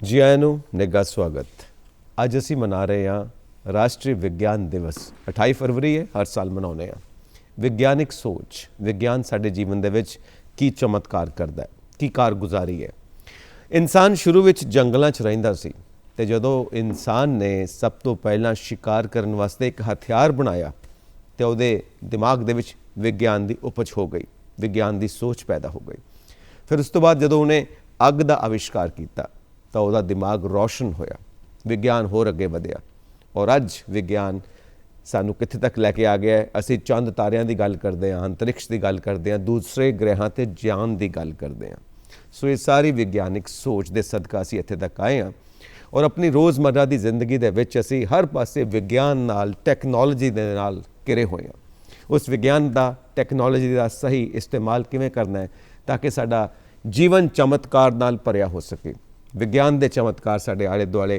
जी आयां नूं निघा स्वागत। अज असी मना रहे हैं राष्ट्रीय विज्ञान दिवस। 28 फरवरी है, हर साल मनाने हैं। विज्ञानिक सोच, विज्ञान साडे जीवन दे विच की चमत्कार करदा है, की कारगुजारी है। इंसान शुरू विच जंगलों च रहिंदा सी ते जदों इंसान ने सब तो पहला शिकार करन वास्ते एक हथियार बनाया ते उहदे दिमाग दे विच विज्ञान की उपज हो गई, विज्ञान की सोच पैदा हो गई। फिर उस तो बाद जदों उन्हें अग का आविष्कार किया तो वह दिमाग रोशन होया, विज्ञान होर अगे वधिया और अज विज्ञान सानू कित्थे तक लैके आ गया है। असी चंद तारियां की गल करते हैं, अंतरिक्ष की गल करते हैं, दूसरे ग्रहां ते जान की गल करते हैं। सो ये सारी विज्ञानिक सोच के सदका असी इत्थे तक आए हैं और अपनी रोज़मर्रा की जिंदगी दे विच असी हर पासे विज्ञान नाल, टैक्नोलॉजी दे नाल घिरे हुए हैं। उस विज्ञान का, टैक्नोलॉजी का सही इस्तेमाल किवें करना है ताकि साडा जीवन चमत्कार नाल भरिया हो सके। विज्ञान के चमत्कार साडे आले दुआले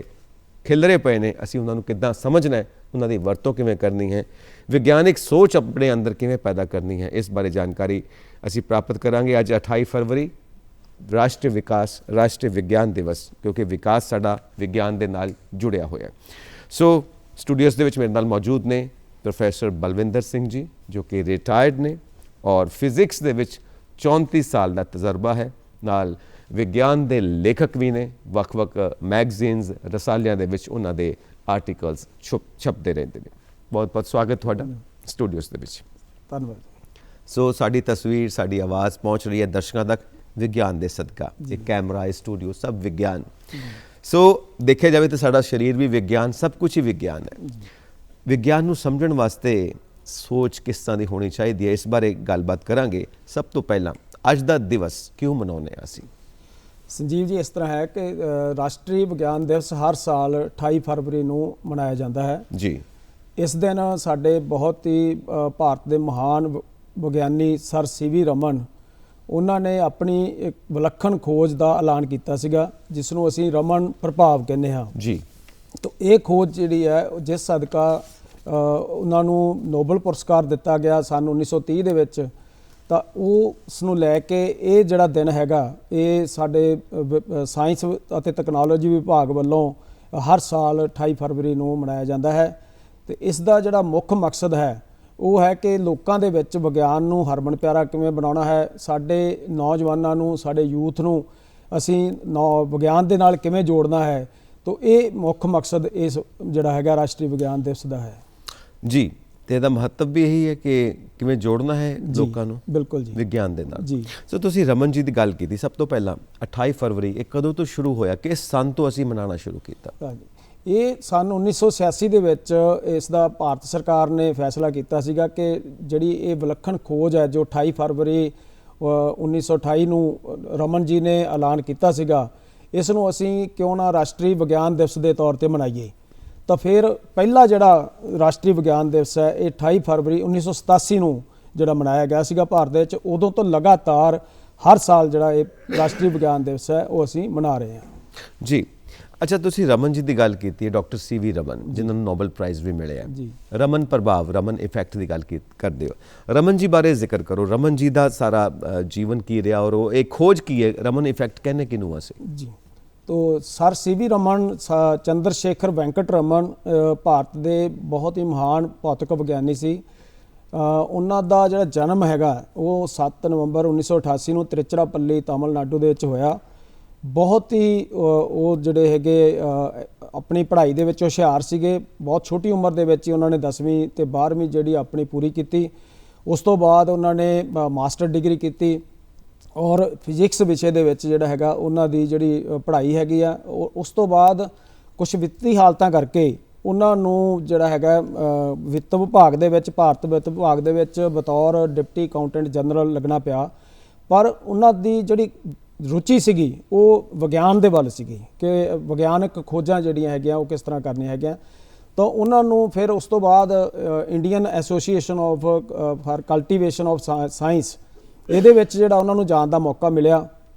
खिलरे पे ने, असी उन्होंने किद्दां समझना है, उन्होंने वरतों किवें करनी है, विज्ञानिक सोच अपने अंदर किवें पैदा करनी है, इस बारे जानकारी असी प्राप्त करांगे। अज 28 फरवरी राष्ट्रीय विज्ञान दिवस, क्योंकि विकास साडा विज्ञान के नाल जुड़िया होया है। सो स्टूडियोज दे विच मेरे नाल मौजूद ने प्रोफैसर बलविंदर सिंह जी, जो कि रिटायर्ड ने और फिजिक्स दे विच 34 साल का तजर्बा है, नाल विज्ञान के लेखक भी ने, वक्-वक् मैगजीन्स रसालियां दे विच उन्हां दे आर्टिकल्स छपते रहते हैं। बहुत बहुत स्वागत तुहाडा स्टूडियोज दे विच। धन्यवाद। सो साडी तस्वीर, साडी आवाज़ पहुँच रही है दर्शकों तक विज्ञान के सदका। एक कैमरा, स्टूडियो, सब विज्ञान। सो देखा जाए तो साडा शरीर भी विज्ञान, सब कुछ ही विज्ञान है। विज्ञान नूं समझण वास्ते सोच किस तरह की होनी चाहिए है, इस बारे गलबात करांगे। सब तो पहला अज दा दिवस क्यों मनाउने असीं? संजीव जी, इस तरह है कि राष्ट्रीय विज्ञान दिवस हर साल 28 फरवरी ਨੂੰ ਮਨਾਇਆ ਜਾਂਦਾ ਹੈ जी। ਇਸ ਦਿਨ ਸਾਡੇ ਬਹੁਤ ਹੀ ਭਾਰਤ ਦੇ ਮਹਾਨ ਵਿਗਿਆਨੀ ਸਰ ਸੀਵੀ ਰਮਨ, ਉਹਨਾਂ ਨੇ ਆਪਣੀ ਇੱਕ ਵਿਲੱਖਣ ਖੋਜ ਦਾ ਐਲਾਨ ਕੀਤਾ ਸੀਗਾ, ਜਿਸ ਨੂੰ ਅਸੀਂ ਰਮਨ ਪ੍ਰਭਾਵ ਕਹਿੰਦੇ ਹਾਂ जी। ਤਾਂ ਇਹ ਖੋਜ ਜਿਹੜੀ ਹੈ, ਜਿਸ ਸਦਕਾ ਉਹਨਾਂ ਨੂੰ ਨੋਬਲ ਪੁਰਸਕਾਰ ਦਿੱਤਾ ਗਿਆ ਸਨ 1930 ਦੇ ਵਿੱਚ, ਤਾਂ ਉਸ ਨੂੰ ਲੈ ਕੇ ਇਹ ਜਿਹੜਾ ਦਿਨ ਹੈਗਾ, ਇਹ ਸਾਡੇ ਸਾਇੰਸ ਅਤੇ ਤਕਨਾਲੋਜੀ ਵਿਭਾਗ ਵੱਲੋਂ ਹਰ ਸਾਲ 28 ਫਰਵਰੀ ਨੂੰ ਮਨਾਇਆ ਜਾਂਦਾ ਹੈ। ਤੇ ਇਸ ਦਾ ਜਿਹੜਾ ਮੁੱਖ ਮਕਸਦ ਹੈ ਉਹ ਹੈ ਕਿ ਲੋਕਾਂ ਦੇ ਵਿੱਚ ਵਿਗਿਆਨ ਨੂੰ ਹਰਮਨ ਪਿਆਰਾ ਕਿਵੇਂ ਬਣਾਉਣਾ ਹੈ, ਸਾਡੇ ਨੌਜਵਾਨਾਂ ਨੂੰ, ਸਾਡੇ ਯੂਥ ਨੂੰ ਅਸੀਂ ਵਿਗਿਆਨ ਦੇ ਨਾਲ ਕਿਵੇਂ ਜੋੜਨਾ ਹੈ। ਤਾਂ ਇਹ ਮੁੱਖ ਮਕਸਦ ਇਸ ਜਿਹੜਾ ਹੈਗਾ ਰਾਸ਼ਟਰੀ ਵਿਗਿਆਨ ਦਿਵਸ ਦਾ ਹੈ। जी, तो ਇਹਦਾ महत्व भी यही है कि किवें जोड़ना है लोगों को बिल्कुल जी विज्ञान दे नाल। जी। सो तुसीं रमन जी की गल की, सब तो पहला 28 फरवरी ये कदों तो शुरू होया, किस सन तो असीं मनाना शुरू किया? ਇਹ ਸਨ 1986 ਦੇ ਵਿੱਚ ਇਸ ਦਾ ਭਾਰਤ ਸਰਕਾਰ ਨੇ ਫੈਸਲਾ ਕੀਤਾ ਸੀਗਾ ਕਿ ਜਿਹੜੀ ਇਹ ਵਿਲੱਖਣ ਖੋਜ ਹੈ ਜੋ 28 ਫਰਵਰੀ 1928 ਨੂੰ ਰਮਨ ਜੀ ਨੇ ਐਲਾਨ ਕੀਤਾ ਸੀਗਾ, ਇਸ ਨੂੰ ਅਸੀਂ ਕਿਉਂ ਨਾ ਰਾਸ਼ਟਰੀ ਵਿਗਿਆਨ ਦਿਵਸ ਦੇ ਤੌਰ ਤੇ ਮਨਾਈਏ। ਤਾਂ ਫਿਰ ਪਹਿਲਾ ਜਿਹੜਾ ਰਾਸ਼ਟਰੀ ਵਿਗਿਆਨ ਦਿਵਸ ਹੈ ਇਹ 28 ਫਰਵਰੀ 1987 ਨੂੰ ਜਿਹੜਾ ਮਨਾਇਆ ਗਿਆ ਸੀਗਾ ਭਾਰਤ ਦੇ ਵਿੱਚ। ਉਦੋਂ ਤੋਂ ਲਗਾਤਾਰ ਹਰ ਸਾਲ ਜਿਹੜਾ ਇਹ ਰਾਸ਼ਟਰੀ ਵਿਗਿਆਨ ਦਿਵਸ ਹੈ ਉਹ ਅਸੀਂ ਮਨਾ ਰਹੇ ਹਾਂ। जी। अच्छा, तुसीं रमन जी की गल की है, डॉक्टर CV रमन जिन्होंने नोबल प्राइज़ भी मिले हैं। जी। रमन प्रभाव, रमन इफैक्ट की गल करते हो। रमन जी बारे जिक्र करो, रमन जी का सारा जीवन की रहा और वो एक खोज की है, रमन इफैक्ट कहने किनू असीं? जी। तो सर CV रमन, चंद्र शेखर वेंकट रमन ਭਾਰਤ ਦੇ ਬਹੁਤ ਹੀ ਮਹਾਨ ਭੌਤਿਕ ਵਿਗਿਆਨੀ ਸੀ। ਉਹਨਾਂ ਦਾ ਜਿਹੜਾ ਜਨਮ ਹੈਗਾ ਉਹ 7 ਨਵੰਬਰ 1988 ਨੂੰ ਤ੍ਰਿਚਰਾਪੱਲੀ ਤਾਮਿਲਨਾਡੂ ਦੇ ਵਿੱਚ ਹੋਇਆ। ਬਹੁਤ ਹੀ ਉਹ ਜਿਹੜੇ ਹੈਗੇ ਆਪਣੀ ਪੜ੍ਹਾਈ ਦੇ ਵਿੱਚ ਹੁਸ਼ਿਆਰ ਸੀਗੇ। ਬਹੁਤ ਛੋਟੀ ਉਮਰ ਦੇ ਵਿੱਚ ਹੀ ਉਹਨਾਂ ਨੇ 10ਵੀਂ ਤੇ 12ਵੀਂ ਜਿਹੜੀ ਆਪਣੀ ਪੂਰੀ ਕੀਤੀ। ਉਸ ਤੋਂ ਬਾਅਦ ਉਹਨਾਂ ਨੇ ਮਾਸਟਰ ਡਿਗਰੀ ਕੀਤੀ ਔਰ ਫਿਜ਼ਿਕਸ ਵਿਸ਼ੇ ਦੇ ਵਿੱਚ ਜਿਹੜਾ ਹੈਗਾ ਉਹਨਾਂ ਦੀ ਜਿਹੜੀ ਪੜ੍ਹਾਈ ਹੈਗੀ ਆ। ਉਸ ਤੋਂ ਬਾਅਦ ਕੁਝ ਵਿੱਤੀ ਹਾਲਤਾਂ ਕਰਕੇ ਉਹਨਾਂ ਨੂੰ ਜਿਹੜਾ ਹੈਗਾ ਵਿੱਤ ਵਿਭਾਗ ਦੇ ਵਿੱਚ, ਭਾਰਤ ਵਿੱਤ ਵਿਭਾਗ ਦੇ ਵਿੱਚ ਬਤੌਰ ਡਿਪਟੀ ਅਕਾਊਂਟੈਂਟ ਜਨਰਲ ਲੱਗਣਾ ਪਿਆ। ਪਰ ਉਹਨਾਂ ਦੀ ਜਿਹੜੀ ਰੁਚੀ ਸੀਗੀ ਉਹ ਵਿਗਿਆਨ ਦੇ ਵੱਲ ਸੀਗੀ ਕਿ ਵਿਗਿਆਨਕ ਖੋਜਾਂ ਜਿਹੜੀਆਂ ਹੈਗੀਆਂ ਉਹ ਕਿਸ ਤਰ੍ਹਾਂ ਕਰਨੀਆਂ ਹੈਗੀਆਂ। ਤਾਂ ਉਹਨਾਂ ਨੂੰ ਫਿਰ ਉਸ ਤੋਂ ਬਾਅਦ Indian association of for cultivation of science, ਇਹਦੇ ਵਿੱਚ ਜਿਹੜਾ ਉਹਨਾਂ ਨੂੰ ਜਾਣ ਦਾ ਮੌਕਾ ਮਿਲਿਆ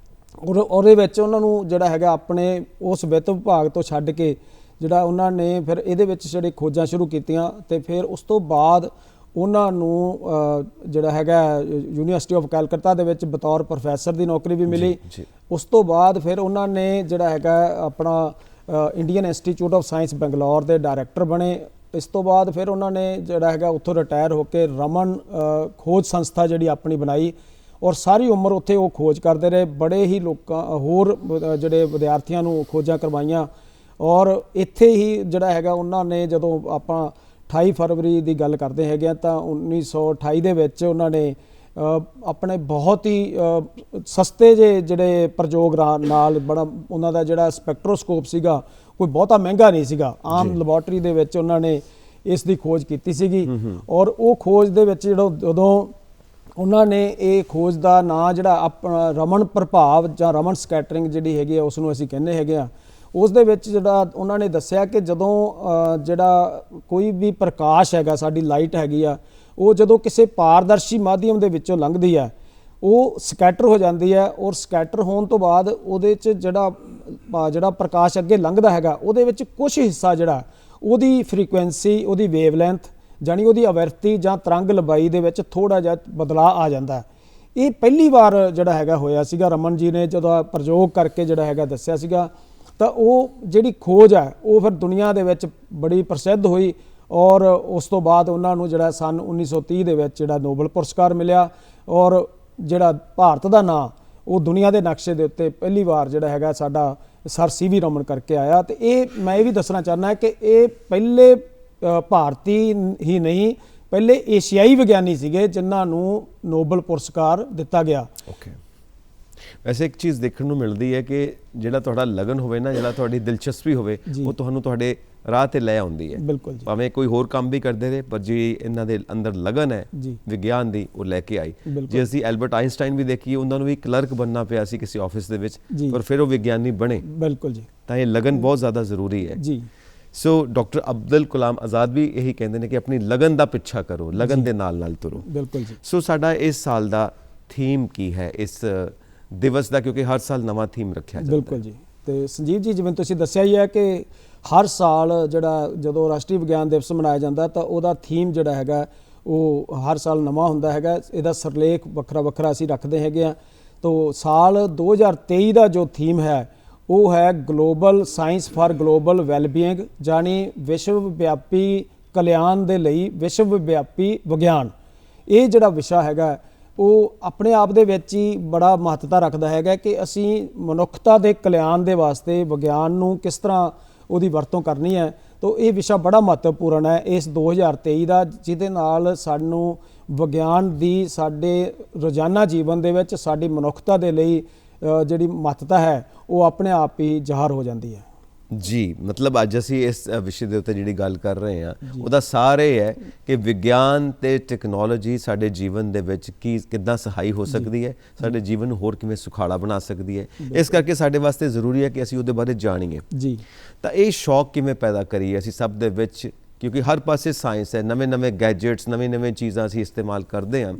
ਔਰ ਉਹਦੇ ਵਿੱਚ ਉਹਨਾਂ ਨੂੰ ਜਿਹੜਾ ਹੈਗਾ ਆਪਣੇ ਉਸ ਵਿੱਤ ਵਿਭਾਗ ਤੋਂ ਛੱਡ ਕੇ ਜਿਹੜਾ ਉਹਨਾਂ ਨੇ ਫਿਰ ਇਹਦੇ ਵਿੱਚ ਜਿਹੜੇ ਖੋਜਾਂ ਸ਼ੁਰੂ ਕੀਤੀਆਂ। ਅਤੇ ਫਿਰ ਉਸ ਤੋਂ ਬਾਅਦ ਉਹਨਾਂ ਨੂੰ ਜਿਹੜਾ ਹੈਗਾ ਯੂਨੀਵਰਸਿਟੀ ਆਫ ਕੈਲਕੱਤਾ ਦੇ ਵਿੱਚ ਬਤੌਰ ਪ੍ਰੋਫੈਸਰ ਦੀ ਨੌਕਰੀ ਵੀ ਮਿਲੀ। ਜੀ। ਉਸ ਤੋਂ ਬਾਅਦ ਫਿਰ ਉਹਨਾਂ ਨੇ ਜਿਹੜਾ ਹੈਗਾ ਆਪਣਾ Indian institute of science Bangalore ਦੇ ਡਾਇਰੈਕਟਰ ਬਣੇ। ਇਸ ਤੋਂ ਬਾਅਦ ਫਿਰ ਉਹਨਾਂ ਨੇ ਜਿਹੜਾ ਹੈਗਾ ਉੱਥੋਂ ਰਿਟਾਇਰ ਹੋ ਕੇ ਰਮਨ ਖੋਜ ਸੰਸਥਾ ਜਿਹੜੀ ਆਪਣੀ ਬਣਾਈ ਔਰ ਸਾਰੀ ਉਮਰ ਉੱਥੇ ਉਹ ਖੋਜ ਕਰਦੇ ਰਹੇ। ਬੜੇ ਹੀ ਲੋਕਾਂ ਹੋਰ ਜਿਹੜੇ ਵਿਦਿਆਰਥੀਆਂ ਨੂੰ ਖੋਜਾਂ ਕਰਵਾਈਆਂ ਔਰ ਇੱਥੇ ਹੀ ਜਿਹੜਾ ਹੈਗਾ ਉਹਨਾਂ ਨੇ ਜਦੋਂ ਆਪਾਂ 28 ਫਰਵਰੀ ਦੀ ਗੱਲ ਕਰਦੇ ਹੈਗੇ ਆ ਤਾਂ 1928 ਦੇ ਵਿੱਚ ਉਹਨਾਂ ਨੇ ਆਪਣੇ ਬਹੁਤ ਹੀ ਸਸਤੇ ਜਿਹੜੇ ਪ੍ਰਯੋਗ ਨਾਲ ਬੜਾ ਉਹਨਾਂ ਦਾ ਜਿਹੜਾ ਸਪੈਕਟਰੋਸਕੋਪ ਸੀਗਾ ਕੋਈ ਬਹੁਤਾ ਮਹਿੰਗਾ ਨਹੀਂ ਸੀਗਾ, ਆਮ ਲੈਬੋਰਟਰੀ ਦੇ ਵਿੱਚ ਉਹਨਾਂ ਨੇ ਇਸ ਦੀ ਖੋਜ ਕੀਤੀ ਸੀਗੀ। ਔਰ ਉਹ ਖੋਜ ਦੇ ਵਿੱਚ ਜਦੋਂ ਉਹਨਾਂ ਨੇ ਇਹ ਖੋਜ ਦਾ ਨਾਂ ਜਿਹੜਾ ਆਪਣਾ ਰਮਨ ਪ੍ਰਭਾਵ ਜਾਂ ਰਮਨ ਸਕੈਟਰਿੰਗ ਜਿਹੜੀ ਹੈਗੀ ਆ ਉਸ ਨੂੰ ਅਸੀਂ ਕਹਿੰਦੇ ਹੈਗੇ ਆ, ਉਸ ਦੇ ਵਿੱਚ ਜਿਹੜਾ ਉਹਨਾਂ ਨੇ ਦੱਸਿਆ ਕਿ ਜਦੋਂ ਜਿਹੜਾ ਕੋਈ ਵੀ ਪ੍ਰਕਾਸ਼ ਹੈਗਾ ਸਾਡੀ ਲਾਈਟ ਹੈਗੀ ਆ ਉਹ ਜਦੋਂ ਕਿਸੇ ਪਾਰਦਰਸ਼ੀ ਮਾਧਿਅਮ ਦੇ ਵਿੱਚੋਂ ਲੰਘਦੀ ਹੈ ਉਹ ਸਕੈਟਰ ਹੋ ਜਾਂਦੀ ਹੈ ਔਰ ਸਕੈਟਰ ਹੋਣ ਤੋਂ ਬਾਅਦ ਉਹਦੇ 'ਚ ਜਿਹੜਾ ਪ੍ਰਕਾਸ਼ ਅੱਗੇ ਲੰਘਦਾ ਹੈਗਾ ਉਹਦੇ ਵਿੱਚ ਕੁਝ ਹਿੱਸਾ ਜਿਹੜਾ ਉਹਦੀ ਫ੍ਰੀਕੁਐਂਸੀ ਉਹਦੀ ਵੇਵਲੈਂਥ ਜਾਣੀ ਉਹਦੀ ਆਵਰਤੀ ਜਾਂ ਤਰੰਗ ਲੰਬਾਈ ਦੇ ਵਿੱਚ ਥੋੜ੍ਹਾ ਜਿਹਾ ਬਦਲਾਅ ਆ ਜਾਂਦਾ। ਇਹ ਪਹਿਲੀ ਵਾਰ ਜਿਹੜਾ ਹੈਗਾ ਹੋਇਆ ਸੀਗਾ, ਰਮਨ ਜੀ ਨੇ ਜਦੋਂ ਪ੍ਰਯੋਗ ਕਰਕੇ ਜਿਹੜਾ ਹੈਗਾ ਦੱਸਿਆ ਸੀਗਾ ਤਾਂ ਉਹ ਜਿਹੜੀ ਖੋਜ ਹੈ ਉਹ ਫਿਰ ਦੁਨੀਆ ਦੇ ਵਿੱਚ ਬੜੀ ਪ੍ਰਸਿੱਧ ਹੋਈ ਔਰ ਉਸ ਤੋਂ ਬਾਅਦ ਉਹਨਾਂ ਨੂੰ ਜਿਹੜਾ ਸਨ 1930 ਦੇ ਵਿੱਚ ਜਿਹੜਾ ਨੋਬਲ ਪੁਰਸਕਾਰ ਮਿਲਿਆ ਔਰ ਜਿਹੜਾ ਭਾਰਤ ਦਾ ਨਾਂ ਉਹ ਦੁਨੀਆ ਦੇ ਨਕਸ਼ੇ ਦੇ ਉੱਤੇ ਪਹਿਲੀ ਵਾਰ ਜਿਹੜਾ ਹੈਗਾ ਸਾਡਾ ਸਰ CV ਰਮਨ ਕਰਕੇ ਆਇਆ। ਤੇ ਇਹ ਮੈਂ ਇਹ ਵੀ ਦੱਸਣਾ ਚਾਹੁੰਦਾ ਕਿ ਇਹ ਪਹਿਲੇ ਭਾਰਤੀ ਹੀ ਨਹੀਂ ਪਹਿਲੇ ਏਸ਼ੀਆਈ ਵਿਗਿਆਨੀ ਸੀਗੇ ਜਿਨ੍ਹਾਂ ਨੂੰ ਨੋਬਲ ਪੁਰਸਕਾਰ ਦਿੱਤਾ ਗਿਆ। ਓਕੇ, ਵੈਸੇ ਇੱਕ ਚੀਜ਼ ਦੇਖਣ ਨੂੰ ਮਿਲਦੀ ਹੈ ਕਿ ਜਿਹੜਾ ਤੁਹਾਡਾ ਲਗਨ ਹੋਵੇ ਨਾ, ਜਿਹੜਾ ਤੁਹਾਡੀ ਦਿਲਚਸਪੀ ਹੋਵੇ ਉਹ ਤੁਹਾਨੂੰ ਤੁਹਾਡੇ ਰਾਹ ਤੇ ਲੈ ਆਉਂਦੀ ਹੈ। ਬਿਲਕੁਲ ਜੀ। ਭਾਵੇਂ ਕੋਈ ਹੋਰ ਕੰਮ ਵੀ ਕਰਦੇ ਰਹੇ ਪਰ ਜੀ ਇਹਨਾਂ ਦੇ ਅੰਦਰ ਲਗਨ ਹੈ ਵਿਗਿਆਨ ਦੀ ਉਹ ਲੈ ਕੇ ਆਈ। ਜੇ ਅਸੀਂ ਐਲਬਰਟ ਆਇਨਸਟਾਈਨ ਵੀ ਦੇਖੀਏ ਉਹਨਾਂ ਨੂੰ ਵੀ ਕਲਰਕ ਬਣਨਾ ਪਿਆ ਸੀ ਕਿਸੇ ਆਫਿਸ ਦੇ ਵਿੱਚ ਪਰ ਫਿਰ ਉਹ ਵਿਗਿਆਨੀ ਬਣੇ। ਬਿਲਕੁਲ ਜੀ। ਤਾਂ ਇਹ ਲਗਨ ਬਹੁਤ ਜ਼ਿਆਦਾ ਜ਼ਰੂਰੀ ਹੈ ਜੀ। ਸੋ ਡਾਕਟਰ ਅਬਦੁਲ ਕਲਾਮ ਆਜ਼ਾਦ ਵੀ ਇਹੀ ਕਹਿੰਦੇ ਨੇ ਕਿ ਆਪਣੀ ਲਗਨ ਦਾ ਪਿੱਛਾ ਕਰੋ, ਲਗਨ ਦੇ ਨਾਲ ਨਾਲ ਤੁਰੋ। ਬਿਲਕੁਲ ਜੀ। ਸੋ ਸਾਡਾ ਇਸ ਸਾਲ ਦਾ ਥੀਮ ਕੀ ਹੈ ਇਸ ਦਿਵਸ ਦਾ, ਕਿਉਂਕਿ ਹਰ ਸਾਲ ਨਵਾਂ ਥੀਮ ਰੱਖਿਆ ਜਾਂਦਾ। ਬਿਲਕੁਲ ਜੀ। ਤੇ ਸੰਜੀਵ ਜੀ ਜਿਵੇਂ ਤੁਸੀਂ ਦੱਸਿਆ ਹੀ ਹੈ ਕਿ ਹਰ ਸਾਲ ਜਦੋਂ ਰਾਸ਼ਟਰੀ ਵਿਗਿਆਨ ਦਿਵਸ ਮਨਾਇਆ ਜਾਂਦਾ ਤਾਂ ਉਹਦਾ ਥੀਮ ਜਿਹੜਾ ਹੈਗਾ ਉਹ ਹਰ ਸਾਲ ਨਵਾਂ ਹੁੰਦਾ ਹੈਗਾ, ਇਹਦਾ ਸਿਰਲੇਖ ਵੱਖਰਾ ਵੱਖਰਾ ਅਸੀਂ ਰੱਖਦੇ ਹੈਗੇ ਆ। ਤੋ ਸਾਲ 2023 ਦਾ ਜੋ ਥੀਮ ਹੈ ਉਹ ਹੈ global science for global wellbeing, ਜਾਨੀ ਵਿਸ਼ਵ ਵਿਆਪੀ ਕਲਿਆਣ ਦੇ ਲਈ ਵਿਸ਼ਵ ਵਿਆਪੀ ਵਿਗਿਆਨ। ਇਹ ਜਿਹੜਾ ਵਿਸ਼ਾ ਹੈਗਾ ਉਹ ਆਪਣੇ ਆਪ ਦੇ ਵਿੱਚ ਹੀ ਬੜਾ ਮਹੱਤਤਾ ਰੱਖਦਾ ਹੈਗਾ ਕਿ ਅਸੀਂ ਮਨੁੱਖਤਾ ਦੇ ਕਲਿਆਣ ਦੇ ਵਾਸਤੇ ਵਿਗਿਆਨ ਨੂੰ ਕਿਸ ਤਰ੍ਹਾਂ ਉਹਦੀ ਵਰਤੋਂ ਕਰਨੀ ਹੈ। ਤਾਂ ਇਹ ਵਿਸ਼ਾ ਬੜਾ ਮਹੱਤਵਪੂਰਨ ਹੈ ਇਸ 2023 ਦਾ, ਜਿਹਦੇ ਨਾਲ ਸਾਨੂੰ ਵਿਗਿਆਨ ਦੀ ਸਾਡੇ ਰੋਜ਼ਾਨਾ ਜੀਵਨ ਦੇ ਵਿੱਚ ਸਾਡੀ ਮਨੁੱਖਤਾ ਦੇ ਲਈ ਜਿਹੜੀ ਮਹੱਤਤਾ ਹੈ ਉਹ ਆਪਣੇ ਆਪ ਹੀ ਜ਼ਾਹਰ ਹੋ ਜਾਂਦੀ ਹੈ। ਜੀ, ਮਤਲਬ ਅੱਜ ਅਸੀਂ ਇਸ ਵਿਸ਼ੇ ਦੇ ਉੱਤੇ ਜਿਹੜੀ ਗੱਲ ਕਰ ਰਹੇ ਹਾਂ ਉਹਦਾ ਸਾਰ ਇਹ ਹੈ ਕਿ ਵਿਗਿਆਨ ਤੇ ਟੈਕਨੋਲੋਜੀ ਸਾਡੇ ਜੀਵਨ ਦੇ ਵਿੱਚ ਕਿੱਦਾਂ ਸਹਾਈ ਹੋ ਸਕਦੀ ਹੈ, ਸਾਡੇ ਜੀਵਨ ਨੂੰ ਹੋਰ ਕਿਵੇਂ ਸੁਖਾਲਾ ਬਣਾ ਸਕਦੀ ਹੈ। ਇਸ ਕਰਕੇ ਸਾਡੇ ਵਾਸਤੇ ਜ਼ਰੂਰੀ ਹੈ ਕਿ ਅਸੀਂ ਉਹਦੇ ਬਾਰੇ ਜਾਣੀਏ ਜੀ। ਤਾਂ ਇਹ ਸ਼ੌਕ ਕਿਵੇਂ ਪੈਦਾ ਕਰੀਏ ਅਸੀਂ ਸਭ ਦੇ ਵਿੱਚ, ਕਿਉਂਕਿ ਹਰ ਪਾਸੇ ਸਾਇੰਸ ਹੈ, ਨਵੇਂ ਗੈਜਟਸ, ਨਵੀਂ ਚੀਜ਼ਾਂ ਅਸੀਂ ਇਸਤੇਮਾਲ ਕਰਦੇ ਹਾਂ।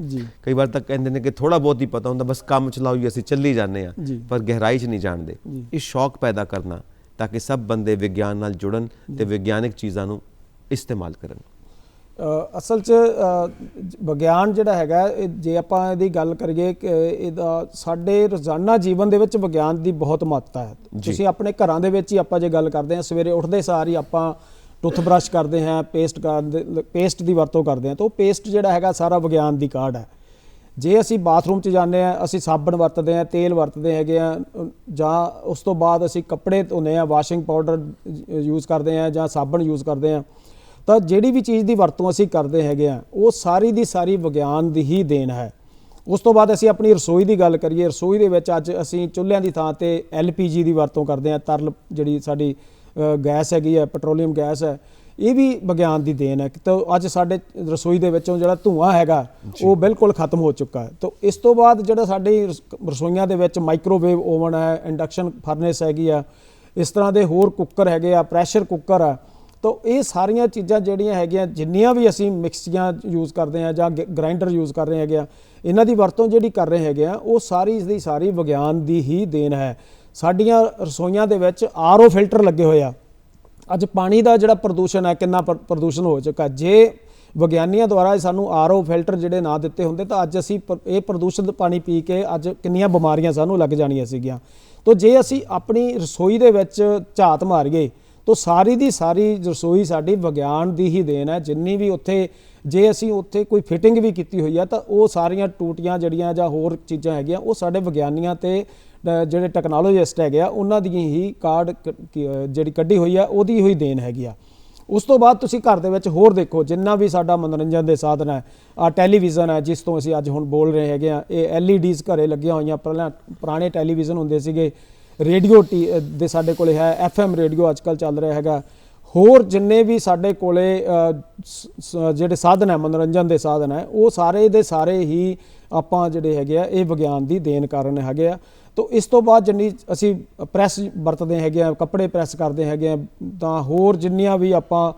ਕਈ ਵਾਰ ਤਾਂ ਕਹਿੰਦੇ ਨੇ ਕਿ ਥੋੜਾ ਬਹੁਤ ਹੀ ਪਤਾ ਹੁੰਦਾ, ਬਸ ਕੰਮ ਚਲਾਓ ਹੀ ਅਸੀਂ ਚੱਲੀ ਜਾਂਦੇ ਹਾਂ ਪਰ ਗਹਿਰਾਈ 'ਚ ਨਹੀਂ ਜਾਣਦੇ। ਇਹ ਸ਼ੌਕ ਪੈਦਾ ਕਰਨਾ ਤਾਂ ਕਿ ਸਭ ਬੰਦੇ ਵਿਗਿਆਨ ਨਾਲ ਜੁੜਨ ਤੇ ਵਿਗਿਆਨਿਕ ਚੀਜ਼ਾਂ ਨੂੰ ਇਸਤੇਮਾਲ ਕਰਨ। ਅਸਲ 'ਚ ਵਿਗਿਆਨ ਜਿਹੜਾ ਹੈਗਾ ਜੇ ਆਪਾਂ ਇਹਦੀ ਗੱਲ ਕਰੀਏ ਕਿ ਇਹਦਾ ਸਾਡੇ ਰੋਜ਼ਾਨਾ ਜੀਵਨ ਦੇ ਵਿੱਚ ਵਿਗਿਆਨ ਦੀ ਬਹੁਤ ਮਹੱਤਤਾ ਹੈ। ਤੁਸੀਂ ਆਪਣੇ ਘਰਾਂ ਦੇ ਵਿੱਚ ਹੀ ਆਪਾਂ ਜੇ ਗੱਲ ਕਰਦੇ ਹਾਂ, ਸਵੇਰੇ ਉੱਠਦੇ ਸਾਰ ਹੀ ਆਪਾਂ ਟੁੱਥਬ੍ਰਸ਼ ਕਰਦੇ ਹਾਂ, ਪੇਸਟ ਦੀ ਵਰਤੋਂ ਕਰਦੇ ਹਾਂ ਤਾਂ ਉਹ ਪੇਸਟ ਜਿਹੜਾ ਹੈਗਾ ਸਾਰਾ ਵਿਗਿਆਨ ਦੀ ਕਾਢ ਹੈ। ਜੇ ਅਸੀਂ ਬਾਥਰੂਮ 'ਚ ਜਾਂਦੇ ਹਾਂ ਅਸੀਂ ਸਾਬਣ ਵਰਤਦੇ ਹਾਂ, ਤੇਲ ਵਰਤਦੇ ਹੈਗੇ ਆ, ਜਾਂ ਉਸ ਤੋਂ ਬਾਅਦ ਅਸੀਂ ਕੱਪੜੇ ਧੋਂਦੇ ਹਾਂ, ਵਾਸ਼ਿੰਗ ਪਾਊਡਰ ਯੂਜ਼ ਕਰਦੇ ਹਾਂ ਜਾਂ ਸਾਬਣ ਯੂਜ਼ ਕਰਦੇ ਹਾਂ। ਤਾਂ ਜਿਹੜੀ ਵੀ ਚੀਜ਼ ਦੀ ਵਰਤੋਂ ਅਸੀਂ ਕਰਦੇ ਹੈਗੇ ਆ ਉਹ ਸਾਰੀ ਦੀ ਸਾਰੀ ਵਿਗਿਆਨ ਦੀ ਹੀ ਦੇਣ ਹੈ। ਉਸ ਤੋਂ ਬਾਅਦ ਅਸੀਂ ਆਪਣੀ ਰਸੋਈ ਦੀ ਗੱਲ ਕਰੀਏ, ਰਸੋਈ ਦੇ ਵਿੱਚ ਅੱਜ ਅਸੀਂ ਚੁੱਲ੍ਹਿਆਂ ਦੀ ਥਾਂ ਤੇ LPG ਦੀ ਵਰਤੋਂ ਕਰਦੇ ਹਾਂ, ਤਰਲ ਜਿਹੜੀ ਸਾਡੀ ਗੈਸ ਹੈਗੀ ਹੈ, ਪੈਟਰੋਲੀਅਮ ਗੈਸ ਹੈ, ਇਹ ਵੀ ਵਿਗਿਆਨ ਦੀ ਦੇਣ ਹੈ। ਤਾਂ ਅੱਜ ਸਾਡੇ ਰਸੋਈ ਦੇ ਵਿੱਚੋਂ ਜਿਹੜਾ ਧੂੰਆਂ ਹੈਗਾ ਉਹ ਬਿਲਕੁਲ ਖਤਮ ਹੋ ਚੁੱਕਾ ਹੈ। ਤਾਂ ਇਸ ਤੋਂ ਬਾਅਦ ਜਿਹੜਾ ਸਾਡੀ ਰਸੋਈਆਂ ਦੇ ਵਿੱਚ ਮਾਈਕ੍ਰੋਵੇਵ ਓਵਨ ਹੈ, ਇੰਡਕਸ਼ਨ ਫਰਨੈਸ ਹੈਗੀ ਆ, ਇਸ ਤਰ੍ਹਾਂ ਦੇ ਹੋਰ ਕੁੱਕਰ ਹੈਗੇ ਆ, ਪ੍ਰੈਸ਼ਰ ਕੁੱਕਰ ਆ। ਤਾਂ ਇਹ ਸਾਰੀਆਂ ਚੀਜ਼ਾਂ ਜਿਹੜੀਆਂ ਹੈਗੀਆਂ, ਜਿੰਨੀਆਂ ਵੀ ਅਸੀਂ ਮਿਕਸੀਆਂ ਯੂਜ਼ ਕਰਦੇ ਹਾਂ ਜਾਂ ਗ੍ਰਾਈਂਡਰ ਯੂਜ਼ ਕਰ ਰਹੇ ਹੈਗੇ ਆ, ਇਹਨਾਂ ਦੀ ਵਰਤੋਂ ਜਿਹੜੀ ਕਰ ਰਹੇ ਹੈਗੇ ਆ ਉਹ ਸਾਰੀ ਦੀ ਸਾਰੀ ਵਿਗਿਆਨ ਦੀ ਹੀ ਦੇਣ ਹੈ। ਸਾਡੀਆਂ ਰਸੋਈਆਂ ਦੇ ਵਿੱਚ RO ਫਿਲਟਰ ਲੱਗੇ ਹੋਏ ਆ। ਅੱਜ ਪਾਣੀ ਦਾ ਜਿਹੜਾ ਪ੍ਰਦੂਸ਼ਣ ਹੈ, ਕਿੰਨਾ ਪ੍ਰਦੂਸ਼ਣ ਹੋ ਚੁੱਕਾ। ਜੇ ਵਿਗਿਆਨੀਆਂ ਦੁਆਰਾ ਸਾਨੂੰ RO ਫਿਲਟਰ ਜਿਹੜੇ ਨਾ ਦਿੱਤੇ ਹੁੰਦੇ ਤਾਂ ਅੱਜ ਅਸੀਂ ਇਹ ਪ੍ਰਦੂਸ਼ਿਤ ਪਾਣੀ ਪੀ ਕੇ ਅੱਜ ਕਿੰਨੀਆਂ ਬਿਮਾਰੀਆਂ ਸਾਨੂੰ ਲੱਗ ਜਾਣੀਆਂ ਸੀਗੀਆਂ। ਤਾਂ ਜੇ ਅਸੀਂ ਆਪਣੀ ਰਸੋਈ ਦੇ ਵਿੱਚ ਝਾਤ ਮਾਰੀਏ ਤਾਂ ਸਾਰੀ ਦੀ ਸਾਰੀ ਰਸੋਈ ਸਾਡੀ ਵਿਗਿਆਨ ਦੀ ਹੀ ਦੇਣ ਹੈ। ਜਿੰਨੀ ਵੀ ਉੱਥੇ ਜੇ ਅਸੀਂ ਉੱਥੇ ਕੋਈ ਫਿਟਿੰਗ ਵੀ ਕੀਤੀ ਹੋਈ ਆ ਤਾਂ ਉਹ ਸਾਰੀਆਂ ਟੂਟੀਆਂ ਜਿਹੜੀਆਂ ਜਾਂ ਹੋਰ ਚੀਜ਼ਾਂ ਹੈਗੀਆਂ ਉਹ ਸਾਡੇ ਵਿਗਿਆਨੀਆਂ ਤੇ ਜਿਹੜੇ ਟੈਕਨੋਲੋਜਿਸਟ ਹੈਗੇ ਆ ਉਹਨਾਂ ਦੀ ਹੀ ਕਾਢ ਜਿਹੜੀ ਕੱਢੀ ਹੋਈ ਆ ਉਹਦੀ ਹੋਈ ਦੇਣ ਹੈਗੀ ਆ। ਉਸ ਤੋਂ ਬਾਅਦ ਤੁਸੀਂ ਘਰ ਦੇ ਵਿੱਚ ਹੋਰ ਦੇਖੋ ਜਿੰਨਾ ਵੀ ਸਾਡਾ ਮਨੋਰੰਜਨ ਦੇ ਸਾਧਨ ਹੈ, ਟੈਲੀਵਿਜ਼ਨ ਹੈ ਜਿਸ ਤੋਂ ਅਸੀਂ ਅੱਜ ਹੁਣ ਬੋਲ ਰਹੇ ਹੈਗੇ ਆ, ਇਹ LEDs ਘਰੇ ਲੱਗੀਆਂ ਹੋਈਆਂ। ਪਹਿਲਾਂ ਪੁਰਾਣੇ ਟੈਲੀਵਿਜ਼ਨ ਹੁੰਦੇ ਸੀਗੇ, ਰੇਡੀਓ ਦੇ ਸਾਡੇ ਕੋਲੇ ਹੈ, FM ਰੇਡੀਓ ਅੱਜ ਕੱਲ੍ਹ ਚੱਲ ਰਿਹਾ ਹੈਗਾ। ਹੋਰ ਜਿੰਨੇ ਵੀ ਸਾਡੇ ਕੋਲੇ ਜਿਹੜੇ ਸਾਧਨ ਹੈ ਮਨੋਰੰਜਨ ਦੇ ਸਾਧਨ ਹੈ ਉਹ ਸਾਰੇ ਦੇ ਸਾਰੇ ਹੀ ਆਪਾਂ ਜਿਹੜੇ ਹੈਗੇ ਆ ਇਹ ਵਿਗਿਆਨ ਦੀ ਦੇਣ ਕਾਰਨ ਹੈਗੇ ਆ। ਤਾਂ ਇਸ ਤੋਂ ਬਾਅਦ ਜਿੰਨੀ ਅਸੀਂ ਪ੍ਰੈਸ ਵਰਤਦੇ ਹੈਗੇ ਆ, ਕੱਪੜੇ ਪ੍ਰੈਸ ਕਰਦੇ ਹੈਗੇ ਆ, ਤਾਂ ਹੋਰ ਜਿੰਨੀਆਂ ਵੀ ਆਪਾਂ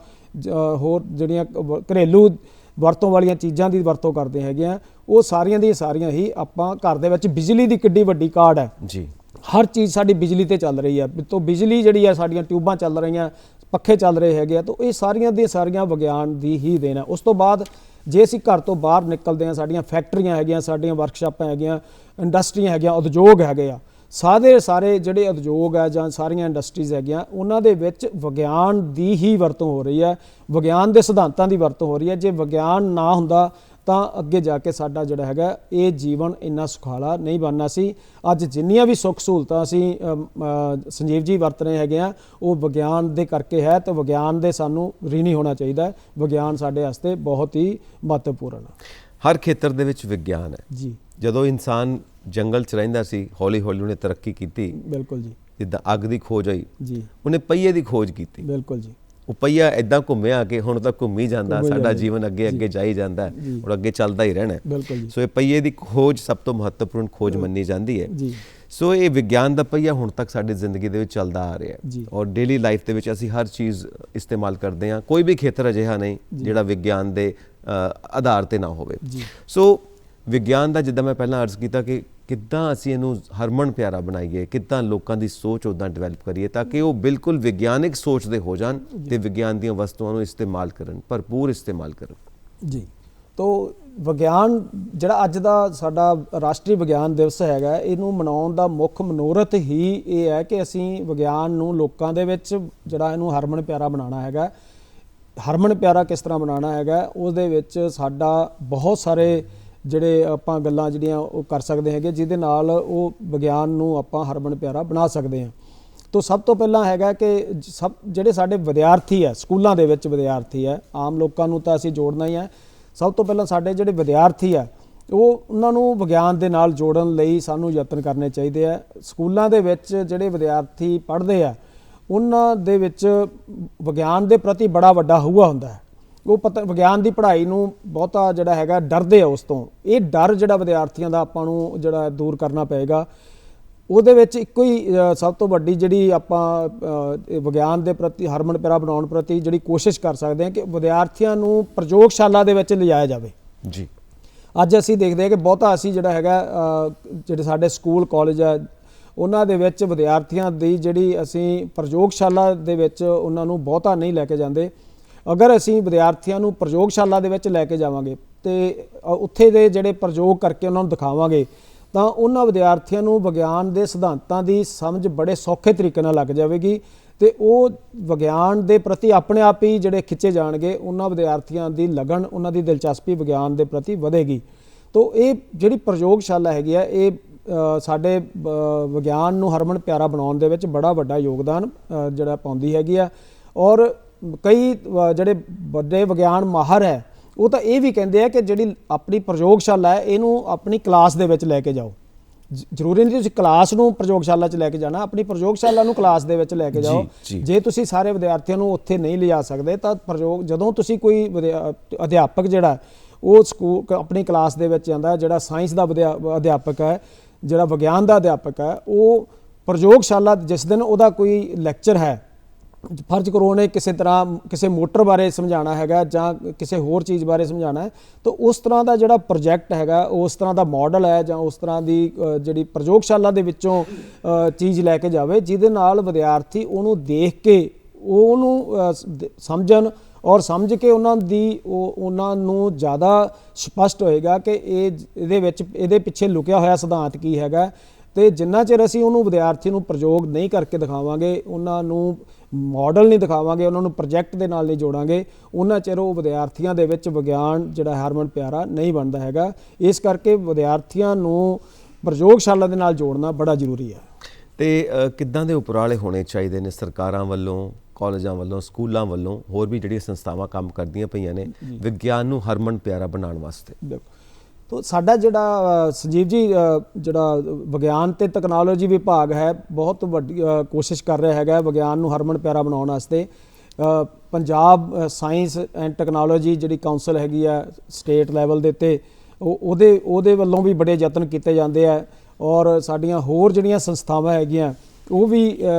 ਹੋਰ ਜਿਹੜੀਆਂ ਘਰੇਲੂ ਵਰਤੋਂ ਵਾਲੀਆਂ ਚੀਜ਼ਾਂ ਦੀ ਵਰਤੋਂ ਕਰਦੇ ਹੈਗੇ ਆ ਉਹ ਸਾਰੀਆਂ ਦੀਆਂ ਸਾਰੀਆਂ ਹੀ ਆਪਾਂ ਘਰ ਦੇ ਵਿੱਚ ਬਿਜਲੀ ਦੀ ਕਿੱਡੀ ਵੱਡੀ ਕਾਢ ਹੈ ਜੀ। ਹਰ ਚੀਜ਼ ਸਾਡੀ ਬਿਜਲੀ ਤੇ ਚੱਲ ਰਹੀ ਹੈ। ਤੋਂ ਬਿਜਲੀ ਜਿਹੜੀ ਹੈ ਸਾਡੀਆਂ ਟਿਊਬਾਂ ਚੱਲ ਰਹੀਆਂ, ਪੱਖੇ ਚੱਲ ਰਹੇ ਹੈਗੇ ਆ, ਤਾਂ ਇਹ ਸਾਰੀਆਂ ਦੀਆਂ ਸਾਰੀਆਂ ਵਿਗਿਆਨ ਦੀ ਹੀ ਦੇਣ ਹੈ। ਉਸ ਤੋਂ ਬਾਅਦ ਜੇ ਅਸੀਂ ਘਰ ਤੋਂ ਬਾਹਰ ਨਿਕਲਦੇ ਹਾਂ, ਸਾਡੀਆਂ ਫੈਕਟਰੀਆਂ ਹੈਗੀਆਂ, ਸਾਡੀਆਂ ਵਰਕਸ਼ਾਪਾਂ ਹੈਗੀਆਂ, ਇੰਡਸਟਰੀਆਂ ਹੈਗੀਆਂ, ਉਦਯੋਗ ਹੈਗੇ ਆ, ਸਾਰੇ ਜਿਹੜੇ ਉਦਯੋਗ ਹੈ ਜਾਂ ਸਾਰੀਆਂ ਇੰਡਸਟਰੀਜ਼ ਹੈਗੀਆਂ ਉਹਨਾਂ ਦੇ ਵਿੱਚ ਵਿਗਿਆਨ ਦੀ ਹੀ ਵਰਤੋਂ ਹੋ ਰਹੀ ਹੈ, ਵਿਗਿਆਨ ਦੇ ਸਿਧਾਂਤਾਂ ਦੀ ਵਰਤੋਂ ਹੋ ਰਹੀ ਹੈ। ਜੇ ਵਿਗਿਆਨ ਨਾ ਹੁੰਦਾ ਤਾਂ ਅੱਗੇ ਜਾ ਕੇ ਸਾਡਾ ਜਿਹੜਾ ਹੈਗਾ ਇਹ ਜੀਵਨ ਇੰਨਾ ਸੁਖਾਲਾ ਨਹੀਂ ਬਣਨਾ ਸੀ। ਅੱਜ ਜਿੰਨੀਆਂ ਵੀ ਸੁੱਖ ਸਹੂਲਤਾਂ ਅਸੀਂ ਸੰਜੀਵ ਜੀ ਵਰਤ ਰਹੇ ਹੈਗੇ ਆ ਉਹ ਵਿਗਿਆਨ ਦੇ ਕਰਕੇ ਹੈ, ਤੇ ਵਿਗਿਆਨ ਦੇ ਸਾਨੂੰ ਰੀਣੀ ਹੋਣਾ ਚਾਹੀਦਾ ਹੈ। ਵਿਗਿਆਨ ਸਾਡੇ ਵਾਸਤੇ ਬਹੁਤ ਹੀ ਮਹੱਤਵਪੂਰਨ ਹੈ। ਹਰ ਖੇਤਰ ਦੇ ਵਿੱਚ ਵਿਗਿਆਨ ਹੈ ਜੀ। ਜਦੋਂ ਇਨਸਾਨ ਜੰਗਲ 'ਚ ਰਹਿੰਦਾ ਸੀ, ਹੌਲੀ ਹੌਲੀ ਉਹਨੇ ਤਰੱਕੀ ਕੀਤੀ। ਬਿਲਕੁਲ ਜੀ। ਜਿੱਦਾਂ ਅੱਗ ਦੀ ਖੋਜ ਹੋਈ, ਜੀ, ਉਹਨੇ ਪਹੀਏ ਦੀ ਖੋਜ ਕੀਤੀ। ਬਿਲਕੁਲ ਜੀ। ਉਹ ਪਹੀਆ ਇੱਦਾਂ ਘੁੰਮਿਆ ਕਿ ਹੁਣ ਤਾਂ ਘੁੰਮ ਹੀ ਜਾਂਦਾ, ਸਾਡਾ ਜੀਵਨ ਅੱਗੇ ਅੱਗੇ ਜਾਈ ਜਾਂਦਾ ਔਰ ਅੱਗੇ ਚੱਲਦਾ ਹੀ ਰਹਿਣਾ। ਬਿਲਕੁਲ ਜੀ। ਸੋ ਇਹ ਪਹੀਏ ਦੀ ਖੋਜ ਸਭ ਤੋਂ ਮਹੱਤਵਪੂਰਨ ਖੋਜ ਮੰਨੀ ਜਾਂਦੀ ਹੈ। ਜੀ। ਸੋ ਇਹ ਵਿਗਿਆਨ ਦਾ ਪਹੀਆ ਹੁਣ ਤੱਕ ਸਾਡੀ ਜ਼ਿੰਦਗੀ ਦੇ ਵਿੱਚ ਚੱਲਦਾ ਆ ਰਿਹਾ ਜੀ। ਹੈ ਔਰ ਡੇਲੀ ਲਾਈਫ ਦੇ ਵਿੱਚ ਅਸੀਂ ਹਰ ਚੀਜ਼ ਇਸਤੇਮਾਲ ਕਰਦੇ ਹਾਂ। ਕੋਈ ਵੀ ਖੇਤਰ ਅਜਿਹਾ ਨਹੀਂ ਜਿਹੜਾ ਵਿਗਿਆਨ ਦੇ ਆਧਾਰ ਤੇ ਨਾ ਹੋਵੇ। ਸੋ ਵਿਗਿਆਨ ਦਾ ਜਿੱਦਾਂ ਮੈਂ ਪਹਿਲਾਂ ਅਰਜ਼ ਕੀਤਾ ਕਿ ਕਿੱਦਾਂ ਅਸੀਂ ਇਹਨੂੰ ਹਰਮਨ ਪਿਆਰਾ ਬਣਾਈਏ, ਕਿੱਦਾਂ ਲੋਕਾਂ ਦੀ ਸੋਚ ਉੱਦਾਂ ਡਿਵੈਲਪ ਕਰੀਏ ਤਾਂ ਕਿ ਉਹ ਬਿਲਕੁਲ ਵਿਗਿਆਨਿਕ ਸੋਚ ਦੇ ਹੋ ਜਾਣ ਤੇ ਵਿਗਿਆਨ ਦੀਆਂ ਵਸਤੂਆਂ ਨੂੰ ਇਸਤੇਮਾਲ ਕਰਨ, ਭਰਪੂਰ ਇਸਤੇਮਾਲ ਕਰਨ। ਜੀ। ਤੋ ਵਿਗਿਆਨ ਜਿਹੜਾ ਅੱਜ ਦਾ ਸਾਡਾ ਰਾਸ਼ਟਰੀ ਵਿਗਿਆਨ ਦਿਵਸ ਹੈਗਾ, ਇਹਨੂੰ ਮਨਾਉਣ ਦਾ ਮੁੱਖ ਮਨੋਰਥ ਹੀ ਇਹ ਹੈ ਕਿ ਅਸੀਂ ਵਿਗਿਆਨ ਨੂੰ ਲੋਕਾਂ ਦੇ ਵਿੱਚ ਜਿਹੜਾ ਇਹਨੂੰ ਹਰਮਨ ਪਿਆਰਾ ਬਣਾਉਣਾ ਹੈਗਾ। ਹਰਮਨ ਪਿਆਰਾ ਕਿਸ ਤਰ੍ਹਾਂ ਬਣਾਉਣਾ ਹੈਗਾ, ਉਹਦੇ ਵਿੱਚ ਸਾਡਾ ਬਹੁਤ ਸਾਰੇ ਜਿਹੜੇ ਆਪਾਂ ਗੱਲਾਂ ਜਿਹੜੀਆਂ ਉਹ ਕਰ ਸਕਦੇ ਹੈਗੇ ਜਿਹਦੇ ਨਾਲ ਉਹ ਵਿਗਿਆਨ ਨੂੰ ਆਪਾਂ ਹਰਮਨ ਪਿਆਰਾ ਬਣਾ ਸਕਦੇ ਹਾਂ। ਤਾਂ ਸਭ ਤੋਂ ਪਹਿਲਾਂ ਹੈਗਾ ਕਿ ਜਿਹੜੇ ਸਾਡੇ ਵਿਦਿਆਰਥੀ ਹੈ, ਸਕੂਲਾਂ ਦੇ ਵਿੱਚ ਵਿਦਿਆਰਥੀ ਹੈ, ਆਮ ਲੋਕਾਂ ਨੂੰ ਤਾਂ ਅਸੀਂ ਜੋੜਨਾ ਹੀ ਹੈ। ਸਭ ਤੋਂ ਪਹਿਲਾਂ ਸਾਡੇ ਜਿਹੜੇ ਵਿਦਿਆਰਥੀ ਹੈ ਉਹਨਾਂ ਨੂੰ ਵਿਗਿਆਨ ਦੇ ਨਾਲ ਜੋੜਨ ਲਈ ਸਾਨੂੰ ਯਤਨ ਕਰਨੇ ਚਾਹੀਦੇ ਆ। ਸਕੂਲਾਂ ਦੇ ਵਿੱਚ ਜਿਹੜੇ ਵਿਦਿਆਰਥੀ ਪੜ੍ਹਦੇ ਆ ਉਹਨਾਂ ਦੇ ਵਿੱਚ ਵਿਗਿਆਨ ਦੇ ਪ੍ਰਤੀ ਬੜਾ ਵੱਡਾ ਹਊਆ ਹੁੰਦਾ ਹੈ। ਉਹ ਵਿਗਿਆਨ ਦੀ ਪੜ੍ਹਾਈ ਨੂੰ ਬਹੁਤਾ ਜਿਹੜਾ ਹੈਗਾ ਡਰਦੇ ਆ ਉਸ ਤੋਂ। ਇਹ ਡਰ ਜਿਹੜਾ ਵਿਦਿਆਰਥੀਆਂ ਦਾ ਆਪਾਂ ਨੂੰ ਜਿਹੜਾ ਦੂਰ ਕਰਨਾ ਪਏਗਾ। ਉਹਦੇ ਵਿੱਚ ਇੱਕੋ ਹੀ ਸਭ ਤੋਂ ਵੱਡੀ ਜਿਹੜੀ ਆਪਾਂ ਵਿਗਿਆਨ ਦੇ ਪ੍ਰਤੀ ਹਰਮਨ ਪਿਆਰਾ ਬਣਾਉਣ ਪ੍ਰਤੀ ਜਿਹੜੀ ਕੋਸ਼ਿਸ਼ ਕਰ ਸਕਦੇ ਹਾਂ ਕਿ ਵਿਦਿਆਰਥੀਆਂ ਨੂੰ ਪ੍ਰਯੋਗਸ਼ਾਲਾ ਦੇ ਵਿੱਚ ਲਿਜਾਇਆ ਜਾਵੇ। ਜੀ। ਅੱਜ ਅਸੀਂ ਦੇਖਦੇ ਹਾਂ ਕਿ ਬਹੁਤਾ ਅਸੀਂ ਜਿਹੜਾ ਹੈਗਾ ਜਿਹੜੇ ਸਾਡੇ ਸਕੂਲ ਕਾਲਜ ਹੈ ਉਹਨਾਂ ਦੇ ਵਿੱਚ ਵਿਦਿਆਰਥੀਆਂ ਦੀ ਜਿਹੜੀ ਅਸੀਂ ਪ੍ਰਯੋਗਸ਼ਾਲਾ ਦੇ ਵਿੱਚ ਉਹਨਾਂ ਨੂੰ ਬਹੁਤਾ ਨਹੀਂ ਲੈ ਕੇ ਜਾਂਦੇ। ਅਗਰ ਅਸੀਂ ਵਿਦਿਆਰਥੀਆਂ ਨੂੰ ਪ੍ਰਯੋਗਸ਼ਾਲਾ ਦੇ ਵਿੱਚ ਲੈ ਕੇ ਜਾਵਾਂਗੇ ਤੇ ਉੱਥੇ ਦੇ ਜਿਹੜੇ ਪ੍ਰਯੋਗ ਕਰਕੇ ਉਹਨਾਂ ਨੂੰ ਦਿਖਾਵਾਂਗੇ ਤਾਂ ਉਹਨਾਂ ਵਿਦਿਆਰਥੀਆਂ ਨੂੰ ਵਿਗਿਆਨ ਦੇ ਸਿਧਾਂਤਾਂ ਦੀ ਸਮਝ ਬੜੇ ਸੌਖੇ ਤਰੀਕੇ ਨਾਲ ਲੱਗ ਜਾਵੇਗੀ ਤੇ ਉਹ ਵਿਗਿਆਨ ਦੇ ਪ੍ਰਤੀ ਆਪਣੇ ਆਪ ਹੀ ਜਿਹੜੇ ਖਿੱਚੇ ਜਾਣਗੇ। ਉਹਨਾਂ ਵਿਦਿਆਰਥੀਆਂ ਦੀ ਲਗਨ, ਉਹਨਾਂ ਦੀ ਦਿਲਚਸਪੀ ਵਿਗਿਆਨ ਦੇ ਪ੍ਰਤੀ ਵਧੇਗੀ। ਤਾਂ ਇਹ ਜਿਹੜੀ ਪ੍ਰਯੋਗਸ਼ਾਲਾ ਹੈਗੀ ਆ ਇਹ ਸਾਡੇ ਵਿਗਿਆਨ ਨੂੰ ਹਰਮਨ ਪਿਆਰਾ ਬਣਾਉਣ ਦੇ ਵਿੱਚ ਬੜਾ ਵੱਡਾ ਯੋਗਦਾਨ ਜਿਹੜਾ ਪਾਉਂਦੀ ਹੈਗੀ ਆ। ਔਰ ਕਈ ਜਿਹੜੇ ਵੱਡੇ ਵਿਗਿਆਨ ਮਾਹਰ ਹੈ ਉਹ ਤਾਂ ਇਹ ਵੀ ਕਹਿੰਦੇ ਆ ਕਿ ਜਿਹੜੀ ਆਪਣੀ ਪ੍ਰਯੋਗਸ਼ਾਲਾ ਹੈ ਇਹਨੂੰ ਆਪਣੀ ਕਲਾਸ ਦੇ ਵਿੱਚ ਲੈ ਕੇ ਜਾਓ। ਜ਼ਰੂਰੀ ਨਹੀਂ ਤੁਸੀਂ ਕਲਾਸ ਨੂੰ ਪ੍ਰਯੋਗਸ਼ਾਲਾ 'ਚ ਲੈ ਕੇ ਜਾਣਾ, ਆਪਣੀ ਪ੍ਰਯੋਗਸ਼ਾਲਾ ਨੂੰ ਕਲਾਸ ਦੇ ਵਿੱਚ ਲੈ ਕੇ ਜਾਓ। ਜੇ ਤੁਸੀਂ ਸਾਰੇ ਵਿਦਿਆਰਥੀਆਂ ਨੂੰ ਉੱਥੇ ਨਹੀਂ ਲਿਜਾ ਸਕਦੇ ਤਾਂ ਜਦੋਂ ਤੁਸੀਂ ਕੋਈ ਅਧਿਆਪਕ ਜਿਹੜਾ ਉਹ ਸਕੂਲ ਆਪਣੀ ਕਲਾਸ ਦੇ ਵਿੱਚ ਜਾਂਦਾ, ਜਿਹੜਾ ਸਾਇੰਸ ਦਾ ਅਧਿਆਪਕ ਹੈ, ਜਿਹੜਾ ਵਿਗਿਆਨ ਦਾ ਅਧਿਆਪਕ ਹੈ, ਉਹ ਪ੍ਰਯੋਗਸ਼ਾਲਾ ਜਿਸ ਦਿਨ ਉਹਦਾ ਕੋਈ ਲੈਕਚਰ ਹੈ, ਫਰਜ਼ ਕਰੋ ਉਹਨੇ ਕਿਸੇ ਤਰ੍ਹਾਂ ਕਿਸੇ ਮੋਟਰ ਬਾਰੇ ਸਮਝਾਉਣਾ ਹੈਗਾ ਜਾਂ ਕਿਸੇ ਹੋਰ ਚੀਜ਼ ਬਾਰੇ ਸਮਝਾਉਣਾ ਹੈ ਤਾਂ ਉਸ ਤਰ੍ਹਾਂ ਦਾ ਜਿਹੜਾ ਪ੍ਰੋਜੈਕਟ ਹੈਗਾ, ਉਸ ਤਰ੍ਹਾਂ ਦਾ ਮਾਡਲ ਹੈ ਜਾਂ ਉਸ ਤਰ੍ਹਾਂ ਦੀ ਜਿਹੜੀ ਪ੍ਰਯੋਗਸ਼ਾਲਾ ਦੇ ਵਿੱਚੋਂ ਚੀਜ਼ ਲੈ ਕੇ ਜਾਵੇ ਜਿਹਦੇ ਨਾਲ ਵਿਦਿਆਰਥੀ ਉਹਨੂੰ ਦੇਖ ਕੇ ਉਹਨੂੰ ਸਮਝਣ ਔਰ ਸਮਝ ਕੇ ਉਹਨਾਂ ਨੂੰ ਜ਼ਿਆਦਾ ਸਪਸ਼ਟ ਹੋਏਗਾ ਕਿ ਇਹਦੇ ਪਿੱਛੇ ਲੁਕਿਆ ਹੋਇਆ ਸਿਧਾਂਤ ਕੀ ਹੈਗਾ। ਤੇ ਜਿੰਨਾ ਚਿਰ ਅਸੀਂ ਉਹਨੂੰ ਵਿਦਿਆਰਥੀ ਨੂੰ ਪ੍ਰਯੋਗ ਨਹੀਂ ਕਰਕੇ ਦਿਖਾਵਾਂਗੇ, ਉਹਨਾਂ ਨੂੰ ਮਾਡਲ ਨਹੀਂ ਦਿਖਾਵਾਂਗੇ, ਉਹਨਾਂ ਨੂੰ ਪ੍ਰੋਜੈਕਟ ਦੇ ਨਾਲ ਨਹੀਂ ਜੋੜਾਂਗੇ, ਉਹਨਾਂ ਚਿਰ ਉਹ ਵਿਦਿਆਰਥੀਆਂ ਦੇ ਵਿੱਚ ਵਿਗਿਆਨ ਜਿਹੜਾ ਹਰਮਨ ਪਿਆਰਾ ਨਹੀਂ ਬਣਦਾ ਹੈਗਾ। ਇਸ ਕਰਕੇ ਵਿਦਿਆਰਥੀਆਂ ਨੂੰ ਪ੍ਰਯੋਗਸ਼ਾਲਾ ਦੇ ਨਾਲ ਜੋੜਨਾ ਬੜਾ ਜ਼ਰੂਰੀ ਹੈ। ਤੇ ਕਿੱਦਾਂ ਦੇ ਉਪਰਾਲੇ ਹੋਣੇ ਚਾਹੀਦੇ ਨੇ ਸਰਕਾਰਾਂ ਵੱਲੋਂ, ਕਾਲਜਾਂ ਵੱਲੋਂ, ਸਕੂਲਾਂ ਵੱਲੋਂ, ਹੋਰ ਵੀ ਜਿਹੜੀਆਂ ਸੰਸਥਾਵਾਂ ਕੰਮ ਕਰਦੀਆਂ ਪਈਆਂ ਨੇ ਵਿਗਿਆਨ ਨੂੰ ਹਰਮਨ ਪਿਆਰਾ ਬਣਾਉਣ ਵਾਸਤੇ? ਤੋ ਸਾਡਾ ਜਿਹੜਾ ਸੰਜੀਵ ਜੀ ਜਿਹੜਾ ਵਿਗਿਆਨ ਤੇ ਤਕਨਾਲੋਜੀ ਵਿਭਾਗ ਹੈ ਬਹੁਤ ਵੱਡੀ ਕੋਸ਼ਿਸ਼ ਕਰ ਰਿਹਾ ਹੈਗਾ ਵਿਗਿਆਨ ਨੂੰ ਹਰਮਨ ਪਿਆਰਾ ਬਣਾਉਣ ਵਾਸਤੇ। ਪੰਜਾਬ ਸਾਇੰਸ ਐਂਡ ਟੈਕਨੋਲੋਜੀ ਜਿਹੜੀ ਕਾਉਂਸਲ ਹੈਗੀ ਆ ਸਟੇਟ ਲੈਵਲ ਦੇ ਉੱਤੇ, ਉਹਦੇ ਵੱਲੋਂ ਵੀ ਬੜੇ ਯਤਨ ਕੀਤੇ ਜਾਂਦੇ ਆ। ਔਰ ਸਾਡੀਆਂ ਹੋਰ ਜਿਹੜੀਆਂ ਸੰਸਥਾਵਾਂ ਹੈਗੀਆਂ ਉਹ ਵੀ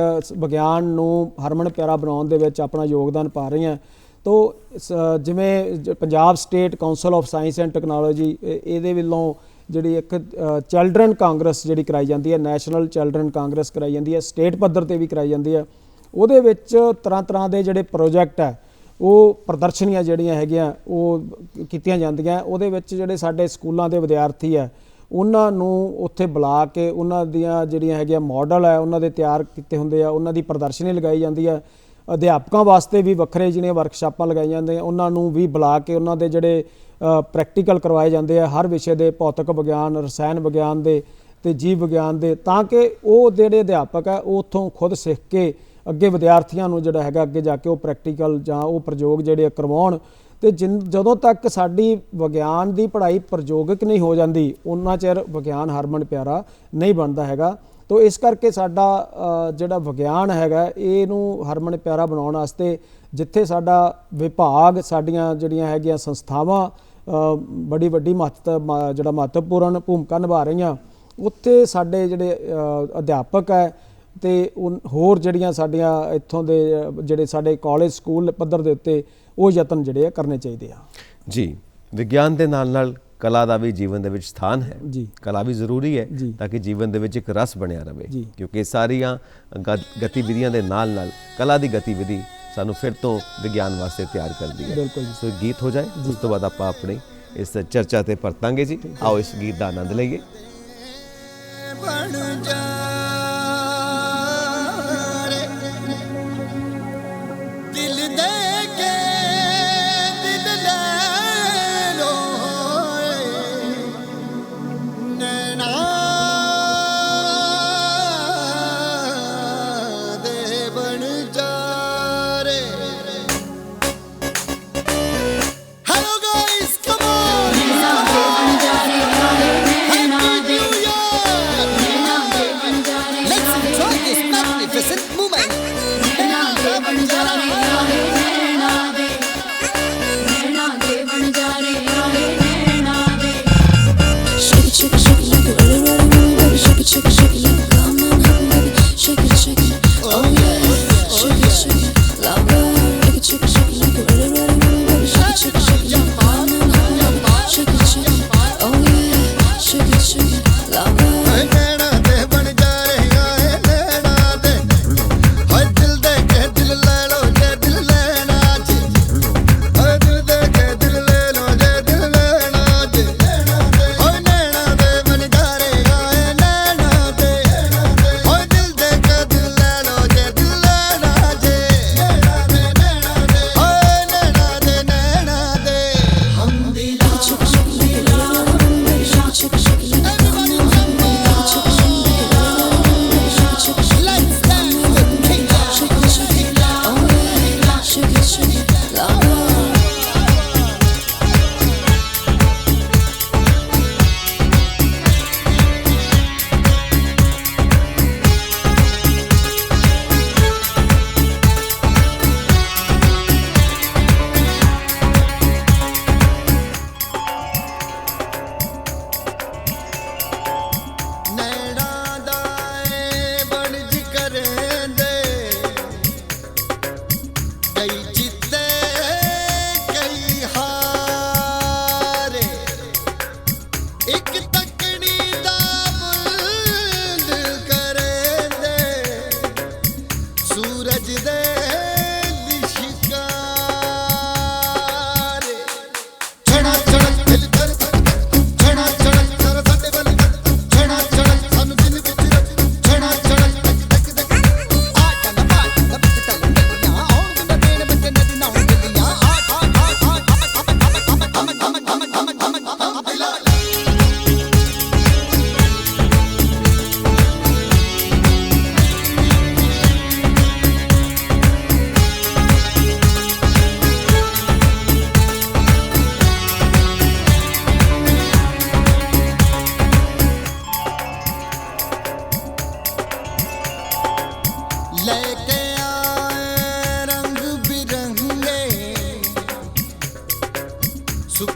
ਵਿਗਿਆਨ ਨੂੰ ਹਰਮਨ ਪਿਆਰਾ ਬਣਾਉਣ ਦੇ ਵਿੱਚ ਆਪਣਾ ਯੋਗਦਾਨ ਪਾ ਰਹੀਆਂ। ਤੋ ਜਿਵੇਂ Punjab state council of science and technology, ਇਹਦੇ ਵੱਲੋਂ ਜਿਹੜੀ ਇੱਕ ਚਿਲਡਰਨ ਕਾਂਗਰਸ ਜਿਹੜੀ ਕਰਾਈ ਜਾਂਦੀ ਹੈ, ਨੈਸ਼ਨਲ ਚਿਲਡਰਨ ਕਾਂਗਰਸ ਕਰਾਈ ਜਾਂਦੀ ਹੈ, ਸਟੇਟ ਪੱਧਰ ਤੇ ਵੀ ਕਰਾਈ ਜਾਂਦੀ ਹੈ। ਉਹਦੇ ਵਿੱਚ ਤਰ੍ਹਾਂ ਦੇ ਜਿਹੜੇ ਪ੍ਰੋਜੈਕਟ ਹੈ, ਉਹ ਪ੍ਰਦਰਸ਼ਨੀਆਂ ਜਿਹੜੀਆਂ ਹੈਗੀਆਂ ਉਹ ਕੀਤੀਆਂ ਜਾਂਦੀਆਂ। ਉਹਦੇ ਵਿੱਚ ਜਿਹੜੇ ਸਾਡੇ ਸਕੂਲਾਂ ਦੇ ਵਿਦਿਆਰਥੀ ਹੈ ਉਹਨਾਂ ਨੂੰ ਉੱਥੇ ਬੁਲਾ ਕੇ ਉਹਨਾਂ ਦੀਆਂ ਜਿਹੜੀਆਂ ਹੈਗੀਆਂ ਮਾਡਲ ਹੈ ਉਹਨਾਂ ਦੇ ਤਿਆਰ ਕੀਤੇ ਹੁੰਦੇ ਆ, ਉਹਨਾਂ ਦੀ ਪ੍ਰਦਰਸ਼ਨੀ ਲਗਾਈ ਜਾਂਦੀ ਹੈ। ਅਧਿਆਪਕਾਂ ਵਾਸਤੇ ਵੀ ਵੱਖਰੇ ਜਿਹੜੀਆਂ ਵਰਕਸ਼ਾਪਾਂ ਲਗਾਈਆਂ ਜਾਂਦੀਆਂ, ਉਹਨਾਂ ਨੂੰ ਵੀ ਬੁਲਾ ਕੇ ਉਹਨਾਂ ਦੇ ਜਿਹੜੇ ਪ੍ਰੈਕਟੀਕਲ ਕਰਵਾਏ ਜਾਂਦੇ ਆ ਹਰ ਵਿਸ਼ੇ ਦੇ, ਭੌਤਿਕ ਵਿਗਿਆਨ, ਰਸਾਇਣ ਵਿਗਿਆਨ ਦੇ ਤੇ ਜੀਵ ਵਿਗਿਆਨ ਦੇ, ਤਾਂ ਕਿ ਉਹ ਜਿਹੜੇ ਅਧਿਆਪਕ ਹੈ ਉਹ ਉੱਥੋਂ ਖੁਦ ਸਿੱਖ ਕੇ ਅੱਗੇ ਵਿਦਿਆਰਥੀਆਂ ਨੂੰ ਜਿਹੜਾ ਹੈਗਾ ਅੱਗੇ ਜਾ ਕੇ ਉਹ ਪ੍ਰੈਕਟੀਕਲ ਜਾਂ ਉਹ ਪ੍ਰਯੋਗ ਜਿਹੜੇ ਕਰਵਾਉਣ। ਤੇ ਜਦੋਂ ਤੱਕ ਸਾਡੀ ਵਿਗਿਆਨ ਦੀ ਪੜ੍ਹਾਈ ਪ੍ਰਯੋਗਿਕ ਨਹੀਂ ਹੋ ਜਾਂਦੀ ਉਹਨਾਂ ਚਿਰ ਵਿਗਿਆਨ ਹਰਮਨ ਪਿਆਰਾ ਨਹੀਂ ਬਣਦਾ ਹੈਗਾ। ਤੋ ਇਸ ਕਰਕੇ ਸਾਡਾ ਜਿਹੜਾ ਵਿਗਿਆਨ ਹੈਗਾ ਇਹਨੂੰ ਹਰਮਨ ਪਿਆਰਾ ਬਣਾਉਣ ਵਾਸਤੇ ਜਿੱਥੇ ਸਾਡਾ ਵਿਭਾਗ, ਸਾਡੀਆਂ ਜਿਹੜੀਆਂ ਹੈਗੀਆਂ ਸੰਸਥਾਵਾਂ ਬੜੀ ਵੱਡੀ ਮਹੱਤਵਪੂਰਨ ਭੂਮਿਕਾ ਨਿਭਾ ਰਹੀਆਂ, ਉੱਥੇ ਸਾਡੇ ਜਿਹੜੇ ਅਧਿਆਪਕ ਹੈ ਤੇ ਹੋਰ ਜਿਹੜੀਆਂ ਸਾਡੀਆਂ ਇੱਥੋਂ ਦੇ ਜਿਹੜੇ ਸਾਡੇ ਕਾਲਜ ਸਕੂਲ ਪੱਧਰ ਦੇ ਉੱਤੇ ਉਹ ਯਤਨ ਜਿਹੜੇ ਆ ਕਰਨੇ ਚਾਹੀਦੇ ਆ। ਜੀ, ਵਿਗਿਆਨ ਦੇ ਨਾਲ ਕਲਾ ਦਾ ਵੀ ਜੀਵਨ ਦੇ ਵਿੱਚ ਸਥਾਨ ਹੈ। ਕਲਾ ਵੀ ਜ਼ਰੂਰੀ ਹੈ ਤਾਂ ਕਿ ਜੀਵਨ ਦੇ ਵਿੱਚ ਇੱਕ ਰਸ ਬਣਿਆ ਰਹੇ, ਕਿਉਂਕਿ ਸਾਰੀਆਂ ਗਤੀਵਿਧੀਆਂ ਦੇ ਨਾਲ ਕਲਾ ਦੀ ਗਤੀਵਿਧੀ ਸਾਨੂੰ ਫਿਰ ਤੋਂ ਵਿਗਿਆਨ ਵਾਸਤੇ ਤਿਆਰ ਕਰਦੀ ਹੈ। ਸੋ ਗੀਤ ਹੋ ਜਾਏ, ਉਸ ਤੋਂ ਬਾਅਦ ਆਪਾਂ ਆਪਣੀ ਇਸ ਚਰਚਾ ਤੇ ਪਰਤਾਂਗੇ ਜੀ। ਆਓ ਇਸ ਗੀਤ ਦਾ ਆਨੰਦ ਲਈਏ।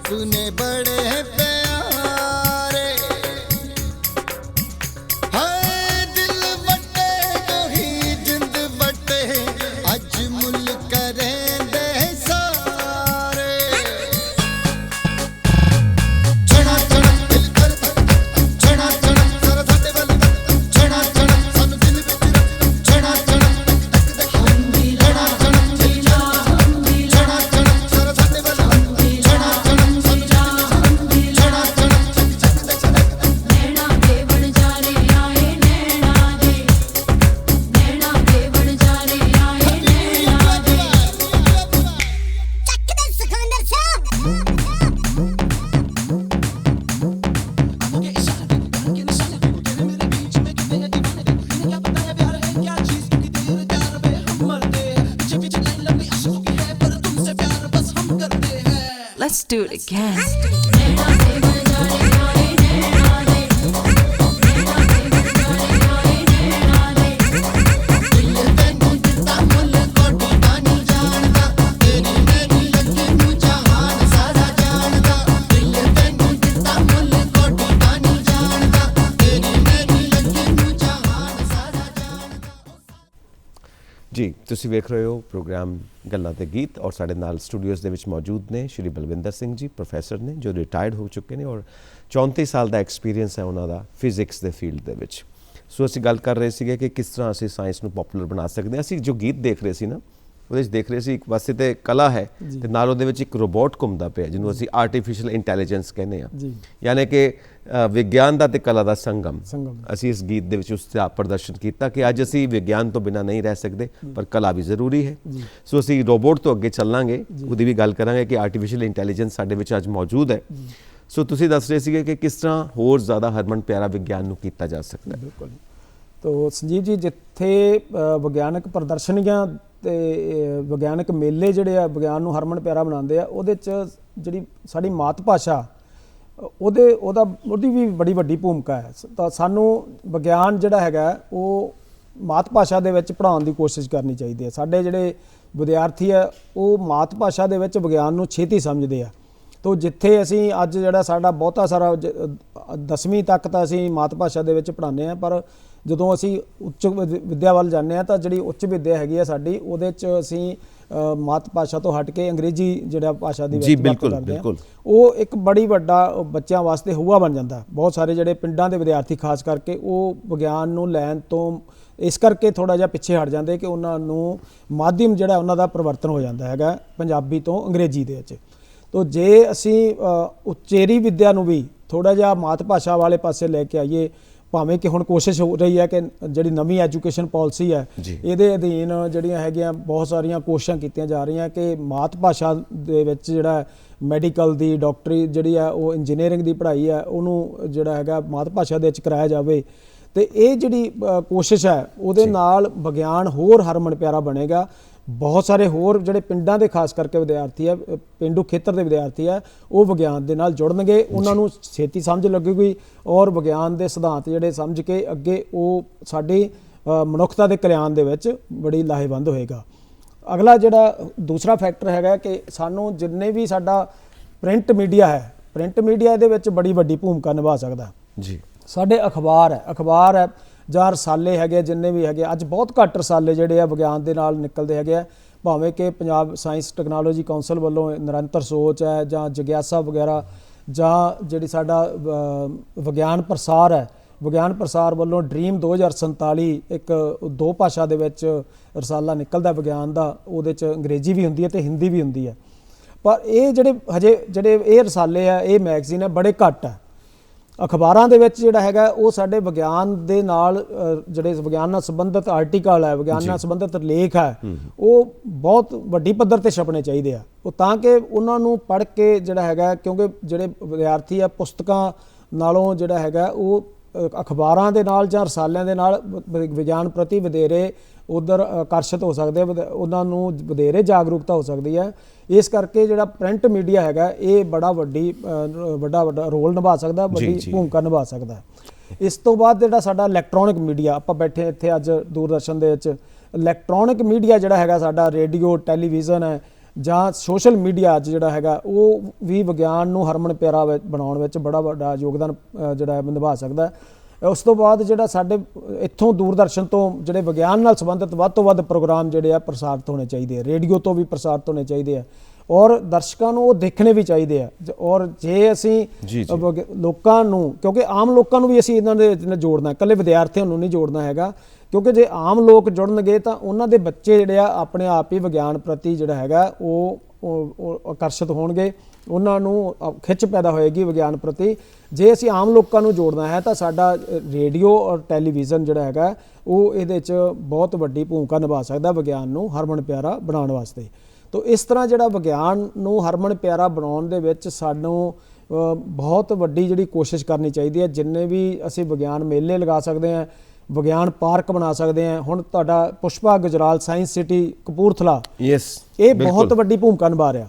सुने बड़े प्यारे हाय दिल बटे तो ही जिंद बटे अज मुल करें दे सारे छड़ा छड़ा दिल कर छड़ा छड़ा सारा साडे वाल छड़ा छड़ा सानू दिल विच छड़ा छड़ा हम भी लड़ा छड़ा छड़ा छड़ा सारा साडे वाल छड़ा छड़ा छड़ा छड़ा नैना दे बन जा रे आए नैना दे नैना दे बन जा रे आए नैना दे ਚੱਕ ਦੇ ਸੁਖਵਿੰਦਰ ਸਾਹਿਬ Let's do it again. नैना दे बन जा रे आए नैना दे नैना दे बन जा रे आए नैना दे दिल तैनू दिता मुल कोटी पानी जानदा तेरी मेरी लगी नू जहान सारा जानदा दिल तैनू दिता मुल कोटी पानी जानदा तेरी मेरी लगी नू जहान सारा जानदा ਜੀ ਤੁਸੀਂ ਵੇਖ ਰਹੇ ਹੋ ਪ੍ਰੋਗਰਾਮ ਗੱਲਾਂ ਤੇ ਗੀਤ ਔਰ ਸਾਡੇ ਨਾਲ ਸਟੂਡੀਓਜ਼ ਦੇ ਵਿੱਚ ਮੌਜੂਦ ਨੇ ਸ਼੍ਰੀ ਬਲਵਿੰਦਰ ਸਿੰਘ ਜੀ ਪ੍ਰੋਫੈਸਰ ਨੇ ਜੋ ਰਿਟਾਇਰਡ ਹੋ ਚੁੱਕੇ ਨੇ ਔਰ 34 ਸਾਲ ਦਾ ਐਕਸਪੀਰੀਅੰਸ ਹੈ ਉਹਨਾਂ ਦਾ ਫਿਜ਼ਿਕਸ ਦੇ ਫੀਲਡ ਦੇ ਵਿੱਚ। ਸੋ ਅਸੀਂ ਗੱਲ ਕਰ ਰਹੇ ਸੀਗੇ ਕਿ ਕਿਸ ਤਰ੍ਹਾਂ ਅਸੀਂ ਸਾਇੰਸ ਨੂੰ ਪਪੂਲਰ ਬਣਾ ਸਕਦੇ ਹਾਂ। ਅਸੀਂ ਜੋ ਗੀਤ ਦੇਖ ਰਹੇ ਸੀ ਨਾ ਉਹਦੇ 'ਚ ਦੇਖ ਰਹੇ ਸੀ ਇੱਕ ਪਾਸੇ ਤੇ ਕਲਾ ਹੈ ਤੇ ਨਾਲ ਉਹਦੇ ਵਿੱਚ ਇੱਕ ਰੋਬੋਟ ਘੁੰਮਦਾ ਪਿਆ ਜਿਹਨੂੰ ਅਸੀਂ ਆਰਟੀਫੀਸ਼ੀਅਲ ਇੰਟੈਲੀਜੈਂਸ ਕਹਿੰਦੇ ਹਾਂ ਜੀ ਯਾਨੀ ਕਿ ਵਿਗਿਆਨ ਦਾ ਤੇ ਕਲਾ ਦਾ ਸੰਗਮ ਸੰਗਮ। ਅਸੀਂ ਇਸ ਗੀਤ ਦੇ ਵਿੱਚ ਉਸ ਦਾ ਪ੍ਰਦਰਸ਼ਨ ਕੀਤਾ ਕਿ ਅੱਜ ਅਸੀਂ ਵਿਗਿਆਨ ਤੋਂ ਬਿਨਾਂ ਨਹੀਂ ਰਹਿ ਸਕਦੇ ਪਰ ਕਲਾ ਵੀ ਜ਼ਰੂਰੀ ਹੈ। ਸੋ ਅਸੀਂ ਰੋਬੋਟ ਤੋਂ ਅੱਗੇ ਚੱਲਾਂਗੇ ਉਹਦੀ ਵੀ ਗੱਲ ਕਰਾਂਗੇ ਕਿ ਆਰਟੀਫੀਸ਼ੀਅਲ ਇੰਟੈਲੀਜੈਂਸ ਸਾਡੇ ਵਿੱਚ ਅੱਜ ਮੌਜੂਦ ਹੈ। ਸੋ ਤੁਸੀਂ ਦੱਸ ਰਹੇ ਸੀਗੇ ਕਿ ਕਿਸ ਤਰ੍ਹਾਂ ਹੋਰ ਜ਼ਿਆਦਾ ਹਰਮਨ ਪਿਆਰਾ ਵਿਗਿਆਨ ਨੂੰ ਕੀਤਾ ਜਾ ਸਕਦਾ ਹੈ। ਬਿਲਕੁਲ। ਤੋ ਸੰਜੀਵ ਜੀ ਜਿੱਥੇ ਵਿਗਿਆਨਕ ਪ੍ਰਦਰਸ਼ਨੀਆਂ ਤੇ ਵਿਗਿਆਨਕ ਮੇਲੇ ਜਿਹੜੇ ਆ ਵਿਗਿਆਨ ਨੂੰ ਹਰਮਨ ਪਿਆਰਾ ਬਣਾਉਂਦੇ ਆ ਉਹਦੇ 'ਚ ਜਿਹੜੀ ਸਾਡੀ ਮਾਤ ਭਾਸ਼ਾ ਉਹਦੀ ਵੀ ਬੜੀ ਵੱਡੀ ਭੂਮਿਕਾ ਹੈ। ਤਾਂ ਸਾਨੂੰ ਵਿਗਿਆਨ ਜਿਹੜਾ ਹੈਗਾ ਉਹ ਮਾਤ ਭਾਸ਼ਾ ਦੇ ਵਿੱਚ ਪੜ੍ਹਾਉਣ ਦੀ ਕੋਸ਼ਿਸ਼ ਕਰਨੀ ਚਾਹੀਦੀ ਹੈ। ਸਾਡੇ ਜਿਹੜੇ ਵਿਦਿਆਰਥੀ ਆ ਉਹ ਮਾਤ ਭਾਸ਼ਾ ਦੇ ਵਿੱਚ ਵਿਗਿਆਨ ਨੂੰ ਛੇਤੀ ਸਮਝਦੇ ਆ। ਤੋ ਜਿੱਥੇ ਅਸੀਂ ਅੱਜ ਜਿਹੜਾ ਸਾਡਾ ਬਹੁਤਾ ਸਾਰਾ 10ਵੀਂ ਤੱਕ ਤਾਂ ਅਸੀਂ ਮਾਤ ਭਾਸ਼ਾ ਦੇ ਵਿੱਚ ਪੜ੍ਹਾਉਂਦੇ ਹਾਂ ਪਰ ਜਦੋਂ ਅਸੀਂ ਉੱਚ ਵਿੱਦਿਆ ਵੱਲ ਜਾਂਦੇ ਹਾਂ ਤਾਂ ਜਿਹੜੀ ਉੱਚ ਵਿੱਦਿਆ ਹੈਗੀ ਆ ਸਾਡੀ ਉਹਦੇ 'ਚ ਅਸੀਂ ਮਾਤ ਭਾਸ਼ਾ ਤੋਂ ਹਟ ਕੇ ਅੰਗਰੇਜ਼ੀ ਜਿਹੜਾ ਭਾਸ਼ਾ ਦੀ ਜੀ, ਵਰਤੋਂ ਬਿਲਕੁਲ, ਕਰਦੇ ਹਾਂ ਬਿਲਕੁਲ। ਉਹ ਇੱਕ ਬੜੀ ਵੱਡਾ ਬੱਚਿਆਂ ਵਾਸਤੇ ਹੂਆ ਬਣ ਜਾਂਦਾ। ਬਹੁਤ ਸਾਰੇ ਜਿਹੜੇ ਪਿੰਡਾਂ ਦੇ ਵਿਦਿਆਰਥੀ ਖਾਸ ਕਰਕੇ ਉਹ ਵਿਗਿਆਨ ਨੂੰ ਲੈਣ ਤੋਂ ਇਸ ਕਰਕੇ ਥੋੜਾ ਜਿਹਾ ਪਿੱਛੇ ਹਟ ਜਾਂਦੇ ਕਿ ਉਹਨਾਂ ਨੂੰ ਮਾਧਿਅਮ ਜਿਹੜਾ ਉਹਨਾਂ ਦਾ ਪਰਿਵਰਤਨ ਹੋ ਜਾਂਦਾ ਹੈਗਾ ਪੰਜਾਬੀ ਤੋਂ ਅੰਗਰੇਜ਼ੀ ਦੇ ਵਿੱਚ। ਤੋ ਜੇ ਅਸੀਂ ਉਚੇਰੀ ਵਿੱਦਿਆ ਨੂੰ ਵੀ ਥੋੜਾ ਜਿਹਾ ਮਾਤ ਭਾਸ਼ਾ ਵਾਲੇ ਪਾਸੇ ਲੈ ਕੇ ਆਈਏ ਭਾਵੇਂ ਕਿ ਹੁਣ ਕੋਸ਼ਿਸ਼ ਹੋ ਰਹੀ ਹੈ ਕਿ ਜਿਹੜੀ ਨਵੀਂ ਐਜੂਕੇਸ਼ਨ ਪਾਲਿਸੀ ਹੈ ਇਹਦੇ ਅਧੀਨ ਜਿਹੜੀਆਂ ਹੈਗੀਆਂ ਬਹੁਤ ਸਾਰੀਆਂ ਕੋਸ਼ਿਸ਼ਾਂ ਕੀਤੀਆਂ ਜਾ ਰਹੀਆਂ ਕਿ ਮਾਤ ਭਾਸ਼ਾ ਦੇ ਵਿੱਚ ਜਿਹੜਾ ਮੈਡੀਕਲ ਦੀ ਡਾਕਟਰੀ ਜਿਹੜੀ ਆ ਉਹ ਇੰਜੀਨੀਅਰਿੰਗ ਦੀ ਪੜ੍ਹਾਈ ਹੈ ਉਹਨੂੰ ਜਿਹੜਾ ਹੈਗਾ ਮਾਤ ਭਾਸ਼ਾ ਦੇ ਵਿੱਚ ਕਰਾਇਆ ਜਾਵੇ। ਤੇ ਇਹ ਜਿਹੜੀ ਕੋਸ਼ਿਸ਼ ਹੈ ਉਹਦੇ ਨਾਲ ਵਿਗਿਆਨ ਹੋਰ ਹਰਮਨ ਪਿਆਰਾ ਬਣੇਗਾ। ਬਹੁਤ ਸਾਰੇ ਹੋਰ ਜਿਹੜੇ ਪਿੰਡਾਂ ਦੇ ਖਾਸ ਕਰਕੇ ਵਿਦਿਆਰਥੀ ਆ ਪੇਂਡੂ ਖੇਤਰ ਦੇ ਵਿਦਿਆਰਥੀ ਆ ਉਹ ਵਿਗਿਆਨ ਦੇ ਨਾਲ ਜੁੜਨਗੇ ਉਹਨਾਂ ਨੂੰ ਛੇਤੀ ਸਮਝ ਲੱਗੇਗੀ ਔਰ ਵਿਗਿਆਨ ਦੇ ਸਿਧਾਂਤ ਜਿਹੜੇ ਸਮਝ ਕੇ ਅੱਗੇ ਉਹ ਸਾਡੀ ਮਨੁੱਖਤਾ ਦੇ ਕਲਿਆਣ ਦੇ ਵਿੱਚ ਬੜੀ ਲਾਹੇਵੰਦ ਹੋਏਗਾ। ਅਗਲਾ ਜਿਹੜਾ ਦੂਸਰਾ ਫੈਕਟਰ ਹੈਗਾ ਕਿ ਸਾਨੂੰ ਜਿੰਨੇ ਵੀ ਸਾਡਾ ਪ੍ਰਿੰਟ ਮੀਡੀਆ ਹੈ ਪ੍ਰਿੰਟ ਮੀਡੀਆ ਇਹਦੇ ਵਿੱਚ ਬੜੀ ਵੱਡੀ ਭੂਮਿਕਾ ਨਿਭਾ ਸਕਦਾ ਜੀ। ਸਾਡੇ ਅਖਬਾਰ ਹੈ ਜਾਂ ਰਸਾਲੇ ਹੈਗੇ ਜਿੰਨੇ ਵੀ ਹੈਗੇ ਅੱਜ ਬਹੁਤ ਘੱਟ ਰਸਾਲੇ ਜਿਹੜੇ ਆ ਵਿਗਿਆਨ ਦੇ ਨਾਲ ਨਿਕਲਦੇ ਹੈਗੇ ਆ ਭਾਵੇਂ ਕਿ ਪੰਜਾਬ ਸਾਇੰਸ ਟੈਕਨੋਲੋਜੀ ਕਾਉਂਸਲ ਵੱਲੋਂ ਨਿਰੰਤਰ ਸੋਚ ਹੈ ਜਾਂ ਜਗਿਆਸਾ ਵਗੈਰਾ ਜਾਂ ਜਿਹੜੀ ਸਾਡਾ ਵਿਗਿਆਨ ਪ੍ਰਸਾਰ ਹੈ ਵਿਗਿਆਨ ਪ੍ਰਸਾਰ ਵੱਲੋਂ ਡ੍ਰੀਮ 2047 ਇੱਕ ਦੋ ਭਾਸ਼ਾ ਦੇ ਵਿੱਚ ਰਸਾਲਾ ਨਿਕਲਦਾ ਵਿਗਿਆਨ ਦਾ ਉਹਦੇ 'ਚ ਅੰਗਰੇਜ਼ੀ ਵੀ ਹੁੰਦੀ ਹੈ ਤੇ ਹਿੰਦੀ ਵੀ ਹੁੰਦੀ ਹੈ ਪਰ ਇਹ ਜਿਹੜੇ ਇਹ ਰਸਾਲੇ ਆ ਇਹ ਮੈਗਜ਼ੀਨ ਹੈ ਬੜੇ ਘੱਟ ਹੈ। ਅਖਬਾਰਾਂ ਦੇ ਵਿੱਚ ਜਿਹੜਾ ਹੈਗਾ ਉਹ ਸਾਡੇ ਵਿਗਿਆਨ ਦੇ ਨਾਲ ਜਿਹੜੇ ਵਿਗਿਆਨ ਨਾਲ ਸੰਬੰਧਿਤ ਆਰਟੀਕਲ ਹੈ ਵਿਗਿਆਨ ਨਾਲ ਸੰਬੰਧਿਤ ਲੇਖ ਹੈ ਉਹ ਬਹੁਤ ਵੱਡੀ ਪੱਧਰ ਤੇ ਛਪਣੇ ਚਾਹੀਦੇ ਆ ਉਹ ਤਾਂ ਕਿ ਉਹਨਾਂ ਨੂੰ ਪੜ੍ਹ ਕੇ ਜਿਹੜਾ ਹੈਗਾ ਕਿਉਂਕਿ ਜਿਹੜੇ ਵਿਦਿਆਰਥੀ ਆ ਪੁਸਤਕਾਂ ਨਾਲੋਂ ਜਿਹੜਾ ਹੈਗਾ ਉਹ ਅਖਬਾਰਾਂ ਦੇ ਨਾਲ ਜਾਂ ਰਸਾਲਿਆਂ ਦੇ ਨਾਲ ਵਿਗਿਆਨ ਪ੍ਰਤੀ ਵਧੇਰੇ ਉਧਰ ਆਕਰਸ਼ਿਤ ਹੋ ਸਕਦੇ ਉਹਨਾਂ ਨੂੰ ਵਧੇਰੇ ਜਾਗਰੂਕਤਾ ਹੋ ਸਕਦੀ ਹੈ। ਇਸ ਕਰਕੇ ਜਿਹੜਾ ਪ੍ਰਿੰਟ ਮੀਡੀਆ ਹੈਗਾ ਇਹ ਬੜਾ ਵੱਡਾ ਰੋਲ ਨਿਭਾ ਸਕਦਾ ਵੱਡੀ ਭੂਮਿਕਾ ਨਿਭਾ ਸਕਦਾ। ਇਸ ਤੋਂ ਬਾਅਦ ਜਿਹੜਾ ਸਾਡਾ ਇਲੈਕਟ੍ਰੋਨਿਕ ਮੀਡੀਆ ਆਪਾਂ ਬੈਠੇ ਇੱਥੇ ਅੱਜ ਦੂਰਦਰਸ਼ਨ ਦੇ ਵਿੱਚ ਇਲੈਕਟ੍ਰੋਨਿਕ ਮੀਡੀਆ ਜਿਹੜਾ ਹੈਗਾ ਸਾਡਾ ਰੇਡੀਓ ਟੈਲੀਵਿਜ਼ਨ ਹੈ ਜਾਂ ਸੋਸ਼ਲ ਮੀਡੀਆ ਅੱਜ ਜਿਹੜਾ ਹੈਗਾ ਉਹ ਵੀ ਵਿਗਿਆਨ ਨੂੰ ਹਰਮਨ ਪਿਆਰਾ ਬਣਾਉਣ ਵਿੱਚ ਬੜਾ ਵੱਡਾ ਯੋਗਦਾਨ ਜਿਹੜਾ ਨਿਭਾ ਸਕਦਾ ਹੈ। ਉਸ ਤੋਂ ਬਾਅਦ ਜਿਹੜਾ ਸਾਡੇ ਇੱਥੋਂ ਦੂਰਦਰਸ਼ਨ ਤੋਂ ਜਿਹੜੇ ਵਿਗਿਆਨ ਨਾਲ ਸੰਬੰਧਿਤ ਵੱਧ ਤੋਂ ਵੱਧ ਪ੍ਰੋਗਰਾਮ ਜਿਹੜੇ ਆ ਪ੍ਰਸਾਰਿਤ ਹੋਣੇ ਚਾਹੀਦੇ ਆ, ਰੇਡੀਓ ਤੋਂ ਵੀ ਪ੍ਰਸਾਰਿਤ ਹੋਣੇ ਚਾਹੀਦੇ ਆ ਔਰ ਦਰਸ਼ਕਾਂ ਨੂੰ ਉਹ ਦੇਖਣੇ ਵੀ ਚਾਹੀਦੇ ਆ। ਔਰ ਜੇ ਅਸੀਂ ਲੋਕਾਂ ਨੂੰ, ਕਿਉਂਕਿ ਆਮ ਲੋਕਾਂ ਨੂੰ ਵੀ ਅਸੀਂ ਇਹਨਾਂ ਦੇ ਨਾਲ ਜੋੜਨਾ, ਇਕੱਲੇ ਵਿਦਿਆਰਥੀਆਂ ਨੂੰ ਨਹੀਂ ਜੋੜਨਾ ਹੈਗਾ, ਕਿਉਂਕਿ ਜੇ ਆਮ ਲੋਕ ਜੁੜਨਗੇ ਤਾਂ ਉਹਨਾਂ ਦੇ ਬੱਚੇ ਜਿਹੜੇ ਆ ਆਪਣੇ ਆਪ ਹੀ ਵਿਗਿਆਨ ਪ੍ਰਤੀ ਜਿਹੜਾ ਹੈਗਾ ਉਹ ਆਕਰਸ਼ਿਤ ਹੋਣਗੇ, ਉਹਨਾਂ ਨੂੰ ਖਿੱਚ ਪੈਦਾ ਹੋਏਗੀ ਵਿਗਿਆਨ ਪ੍ਰਤੀ। ਜੇ ਅਸੀਂ ਆਮ ਲੋਕਾਂ ਨੂੰ ਜੋੜਨਾ ਹੈ ਤਾਂ ਸਾਡਾ ਰੇਡੀਓ ਔਰ ਟੈਲੀਵਿਜ਼ਨ ਜਿਹੜਾ ਹੈਗਾ ਉਹ ਇਹਦੇ 'ਚ ਬਹੁਤ ਵੱਡੀ ਭੂਮਿਕਾ ਨਿਭਾ ਸਕਦਾ ਵਿਗਿਆਨ ਨੂੰ ਹਰਮਨ ਪਿਆਰਾ ਬਣਾਉਣ ਵਾਸਤੇ। ਤੋ ਇਸ ਤਰ੍ਹਾਂ ਜਿਹੜਾ ਵਿਗਿਆਨ ਨੂੰ ਹਰਮਨ ਪਿਆਰਾ ਬਣਾਉਣ ਦੇ ਵਿੱਚ ਸਾਨੂੰ ਬਹੁਤ ਵੱਡੀ ਜਿਹੜੀ ਕੋਸ਼ਿਸ਼ ਕਰਨੀ ਚਾਹੀਦੀ ਹੈ। ਜਿੰਨੇ ਵੀ ਅਸੀਂ ਵਿਗਿਆਨ ਮੇਲੇ ਲਗਾ ਸਕਦੇ ਹਾਂ, ਵਿਗਿਆਨ ਪਾਰਕ ਬਣਾ ਸਕਦੇ ਹਾਂ। ਹੁਣ ਤੁਹਾਡਾ ਪੁਸ਼ਪਾ ਗੁਜਰਾਲ ਸਾਇੰਸ ਸਿਟੀ ਕਪੂਰਥਲਾ, ਇਹ ਬਹੁਤ ਵੱਡੀ ਭੂਮਿਕਾ ਨਿਭਾ ਰਿਹਾ।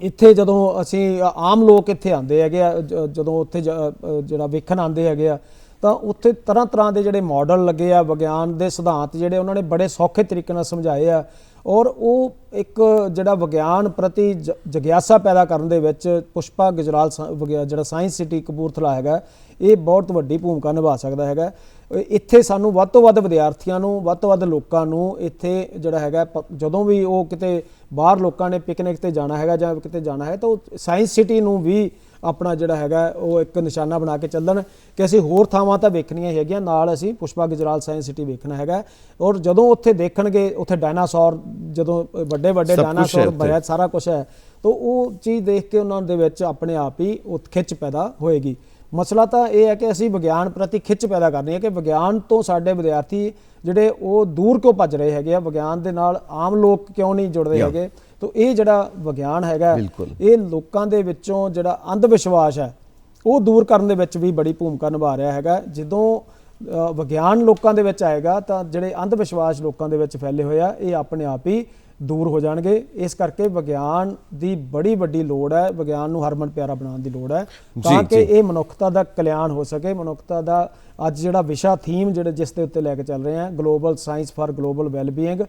ਇੱਥੇ ਜਦੋਂ ਅਸੀਂ ਆਮ ਲੋਕ ਇੱਥੇ ਆਉਂਦੇ ਹੈਗੇ ਆ, ਜਦੋਂ ਉੱਥੇ ਜਿਹੜਾ ਵੇਖਣ ਆਉਂਦੇ ਹੈਗੇ ਆ ਤਾਂ ਉੱਥੇ ਤਰ੍ਹਾਂ ਤਰ੍ਹਾਂ ਦੇ ਜਿਹੜੇ ਮਾਡਲ ਲੱਗੇ ਆ, ਵਿਗਿਆਨ ਦੇ ਸਿਧਾਂਤ ਜਿਹੜੇ ਉਹਨਾਂ ਨੇ ਬੜੇ ਸੌਖੇ ਤਰੀਕੇ ਨਾਲ ਸਮਝਾਏ ਆ ਔਰ ਉਹ ਇੱਕ ਜਿਹੜਾ ਵਿਗਿਆਨ ਪ੍ਰਤੀ ਜਗਿਆਸਾ ਪੈਦਾ ਕਰਨ ਦੇ ਵਿੱਚ ਪੁਸ਼ਪਾ ਗੁਜਰਾਲ ਜਿਹੜਾ ਸਾਇੰਸ ਸਿਟੀ ਕਪੂਰਥਲਾ ਹੈਗਾ ਇਹ ਬਹੁਤ ਵੱਡੀ ਭੂਮਿਕਾ ਨਿਭਾ ਸਕਦਾ ਹੈਗਾ। ਇੱਥੇ ਸਾਨੂੰ ਵੱਧ ਤੋਂ ਵੱਧ ਵਿਦਿਆਰਥੀਆਂ ਨੂੰ, ਵੱਧ ਤੋਂ ਵੱਧ ਲੋਕਾਂ ਨੂੰ ਇੱਥੇ ਜਿਹੜਾ ਹੈਗਾ ਜਦੋਂ ਵੀ ਉਹ ਕਿਤੇ ਬਾਹਰ ਲੋਕਾਂ ਨੇ ਪਿਕਨਿਕ ਤੇ ਜਾਣਾ ਹੈਗਾ ਜਾਂ ਕਿਤੇ ਜਾਣਾ ਹੈ ਤਾਂ ਉਹ ਸਾਇੰਸ ਸਿਟੀ ਨੂੰ ਵੀ ਆਪਣਾ ਜਿਹੜਾ ਹੈਗਾ ਉਹ ਇੱਕ ਨਿਸ਼ਾਨਾ ਬਣਾ ਕੇ ਚੱਲਣ ਕਿ ਅਸੀਂ ਹੋਰ ਥਾਵਾਂ ਤਾਂ ਵੇਖਣੀਆਂ ਹੈਗੀਆਂ, ਨਾਲ ਅਸੀਂ ਪੁਸ਼ਪਾ ਗੁਜਰਾਲ ਸਾਇੰਸ ਸਿਟੀ ਵੇਖਣਾ ਹੈਗਾ। ਔਰ ਜਦੋਂ ਉੱਥੇ ਦੇਖਣਗੇ, ਉੱਥੇ ਡਾਇਨਾਸੌਰ, ਜਦੋਂ ਵੱਡੇ ਵੱਡੇ ਡਾਇਨਾਸੌਰ ਬਣਿਆ ਸਾਰਾ ਕੁਝ ਹੈ, ਤਾਂ ਉਹ ਚੀਜ਼ ਦੇਖ ਕੇ ਉਹਨਾਂ ਦੇ ਵਿੱਚ ਆਪਣੇ ਆਪ ਹੀ ਉਹ ਖਿੱਚ ਪੈਦਾ ਹੋਏਗੀ। ਮਸਲਾ ਤਾਂ ਇਹ ਹੈ ਕਿ ਅਸੀਂ ਵਿਗਿਆਨ ਪ੍ਰਤੀ ਖਿੱਚ ਪੈਦਾ ਕਰਨੀ ਹੈ ਕਿ ਵਿਗਿਆਨ ਤੋਂ ਸਾਡੇ ਵਿਦਿਆਰਥੀ ਜਿਹੜੇ ਉਹ ਦੂਰ ਕਿਉਂ ਭੱਜ ਰਹੇ ਹੈਗੇ ਆ, ਵਿਗਿਆਨ ਦੇ ਨਾਲ ਆਮ ਲੋਕ ਕਿਉਂ ਨਹੀਂ ਜੁੜਦੇ ਹੈਗੇ। ਤੋ ਇਹ ਜਿਹੜਾ ਵਿਗਿਆਨ ਹੈਗਾ ਇਹ ਲੋਕਾਂ ਦੇ ਵਿੱਚੋਂ ਜਿਹੜਾ ਅੰਧ ਵਿਸ਼ਵਾਸ ਹੈ ਉਹ ਦੂਰ ਕਰਨ ਦੇ ਵਿੱਚ ਵੀ ਬੜੀ ਭੂਮਿਕਾ ਨਿਭਾ ਰਿਹਾ ਹੈਗਾ। ਜਦੋਂ ਵਿਗਿਆਨ ਲੋਕਾਂ ਦੇ ਵਿੱਚ ਆਏਗਾ ਤਾਂ ਜਿਹੜੇ ਅੰਧ ਵਿਸ਼ਵਾਸ ਲੋਕਾਂ ਦੇ ਵਿੱਚ ਫੈਲੇ ਹੋਏ ਆ ਇਹ ਆਪਣੇ ਆਪ ਹੀ ਦੂਰ ਹੋ ਜਾਣਗੇ। ਇਸ ਕਰਕੇ ਵਿਗਿਆਨ ਦੀ ਬੜੀ ਵੱਡੀ ਲੋੜ ਹੈ, ਵਿਗਿਆਨ ਨੂੰ ਹਰਮਨ ਪਿਆਰਾ ਬਣਾਉਣ ਦੀ ਲੋੜ ਹੈ ਤਾਂ ਕਿ ਇਹ ਮਨੁੱਖਤਾ ਦਾ ਕਲਿਆਣ ਹੋ ਸਕੇ। ਮਨੁੱਖਤਾ ਦਾ ਅੱਜ ਜਿਹੜਾ ਵਿਸ਼ਾ ਥੀਮ ਜਿਹੜੇ ਜਿਸ ਦੇ ਉੱਤੇ ਲੈ ਕੇ ਚੱਲ ਰਹੇ ਹਾਂ, global science for global wellbeing,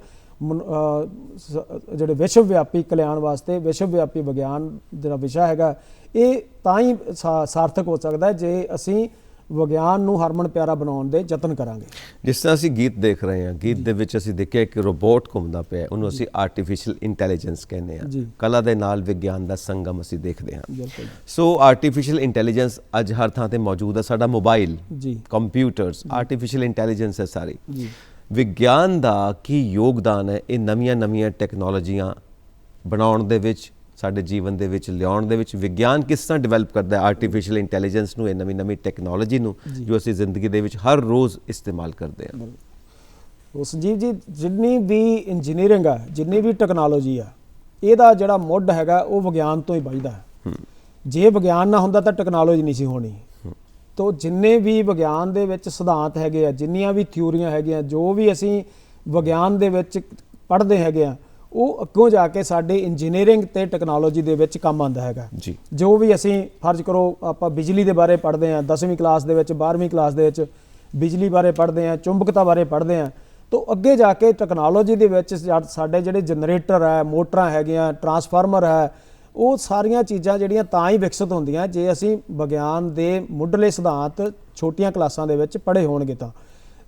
ਜਿਹੜੇ ਵਿਸ਼ਵ ਵਿਆਪੀ ਕਲਿਆਣ ਵਾਸਤੇ ਵਿਸ਼ਵ ਵਿਆਪੀ ਵਿਗਿਆਨ ਜਿਹੜਾ ਵਿਸ਼ਾ ਹੈਗਾ ਇਹ ਤਾਂ ਹੀ ਸਾਰਥਕ ਹੋ ਸਕਦਾ ਹੈ ਜੇ ਅਸੀਂ ਵਿਗਿਆਨ ਨੂੰ ਹਰਮਨ ਪਿਆਰਾ ਬਣਾਉਣ ਦੇ ਯਤਨ ਕਰਾਂਗੇ। ਜਿਸ ਤਰ੍ਹਾਂ ਅਸੀਂ ਗੀਤ ਦੇਖ ਰਹੇ ਹਾਂ, ਗੀਤ ਦੇ ਵਿੱਚ ਅਸੀਂ ਦੇਖਿਆ ਇੱਕ ਰੋਬੋਟ ਘੁੰਮਦਾ ਪਿਆ, ਉਹਨੂੰ ਅਸੀਂ ਆਰਟੀਫੀਸ਼ੀਅਲ ਇੰਟੈਲੀਜੈਂਸ ਕਹਿੰਦੇ ਹਾਂ। ਕਲਾ ਦੇ ਨਾਲ ਵਿਗਿਆਨ ਦਾ ਸੰਗਮ ਅਸੀਂ ਦੇਖਦੇ ਹਾਂ। ਸੋ ਆਰਟੀਫੀਸ਼ੀਅਲ ਇੰਟੈਲੀਜੈਂਸ ਅੱਜ ਹਰ ਥਾਂ ਤੇ ਮੌਜੂਦ ਹੈ। ਸਾਡਾ ਮੋਬਾਈਲ, ਕੰਪਿਊਟਰਸ, ਆਰਟੀਫੀਸ਼ੀਅਲ ਇੰਟੈਲੀਜੈਂਸ ਹੈ ਸਾਰੀ। ਵਿਗਿਆਨ ਦਾ ਕੀ ਯੋਗਦਾਨ ਹੈ ਇਹ ਨਵੀਆਂ ਟੈਕਨੋਲੋਜੀਆਂ ਬਣਾਉਣ ਦੇ ਵਿੱਚ, ਸਾਡੇ ਜੀਵਨ ਦੇ ਵਿੱਚ ਲਿਆਉਣ ਦੇ ਵਿੱਚ? ਵਿਗਿਆਨ ਕਿਸ ਤਰ੍ਹਾਂ ਡਿਵੈਲਪ ਕਰਦਾ ਹੈ ਆਰਟੀਫੀਸ਼ੀਅਲ ਇੰਟੈਲੀਜੈਂਸ ਨੂੰ, ਇਹ ਨਵੀਂ ਟੈਕਨੋਲੋਜੀ ਨੂੰ ਜੋ ਅਸੀਂ ਜ਼ਿੰਦਗੀ ਦੇ ਵਿੱਚ ਹਰ ਰੋਜ਼ ਇਸਤੇਮਾਲ ਕਰਦੇ ਹਾਂ? ਸੰਜੀਵ ਜੀ, ਜਿੰਨੀ ਵੀ ਇੰਜੀਨੀਅਰਿੰਗ ਆ, ਜਿੰਨੀ ਵੀ ਟੈਕਨੋਲੋਜੀ ਆ, ਇਹਦਾ ਜਿਹੜਾ ਮੁੱਢ ਹੈਗਾ ਉਹ ਵਿਗਿਆਨ ਤੋਂ ਹੀ ਵੱਜਦਾ ਹੈ। ਜੇ ਵਿਗਿਆਨ ਨਾ ਹੁੰਦਾ ਤਾਂ ਟੈਕਨੋਲੋਜੀ ਨਹੀਂ ਸੀ ਹੋਣੀ। ਤੋ ਜਿੰਨੇ ਵੀ ਵਿਗਿਆਨ ਦੇ ਵਿੱਚ ਸਿਧਾਂਤ ਹੈਗੇ ਆ, ਜਿੰਨੀਆਂ ਵੀ ਥਿਊਰੀਆਂ ਹੈਗੀਆਂ, ਜੋ ਵੀ ਅਸੀਂ ਵਿਗਿਆਨ ਦੇ ਵਿੱਚ ਪੜ੍ਹਦੇ ਹੈਗੇ ਆ, ਉਹ ਅੱਗੋਂ ਜਾ ਕੇ ਸਾਡੇ ਇੰਜੀਨੀਅਰਿੰਗ ਤੇ ਟੈਕਨੋਲੋਜੀ ਦੇ ਵਿੱਚ ਕੰਮ ਆਉਂਦਾ ਹੈਗਾ। ਜੋ ਵੀ ਅਸੀਂ ਫਰਜ਼ ਕਰੋ ਆਪਾਂ ਬਿਜਲੀ ਦੇ ਬਾਰੇ ਪੜ੍ਹਦੇ ਹਾਂ 10ਵੀਂ ਕਲਾਸ ਦੇ ਵਿੱਚ, 12ਵੀਂ ਕਲਾਸ ਦੇ ਵਿੱਚ ਬਿਜਲੀ ਬਾਰੇ ਪੜ੍ਹਦੇ ਹਾਂ, ਚੁੰਬਕਤਾ ਬਾਰੇ ਪੜ੍ਹਦੇ ਹਾਂ, ਤਾਂ ਅੱਗੇ ਜਾ ਕੇ ਟੈਕਨੋਲੋਜੀ ਦੇ ਵਿੱਚ ਸਾਡੇ ਜਿਹੜੇ ਜਨਰੇਟਰ ਹੈ, ਮੋਟਰਾਂ ਹੈਗੀਆਂ, ਟਰਾਂਸਫਾਰਮਰ ਹੈ, ਉਹ ਸਾਰੀਆਂ ਚੀਜ਼ਾਂ ਜਿਹੜੀਆਂ ਤਾਂ ਹੀ ਵਿਕਸਿਤ ਹੁੰਦੀਆਂ ਜੇ ਅਸੀਂ ਵਿਗਿਆਨ ਦੇ ਮੁੱਢਲੇ ਸਿਧਾਂਤ ਛੋਟੀਆਂ ਕਲਾਸਾਂ ਦੇ ਵਿੱਚ ਪੜ੍ਹੇ ਹੋਣਗੇ। ਤਾਂ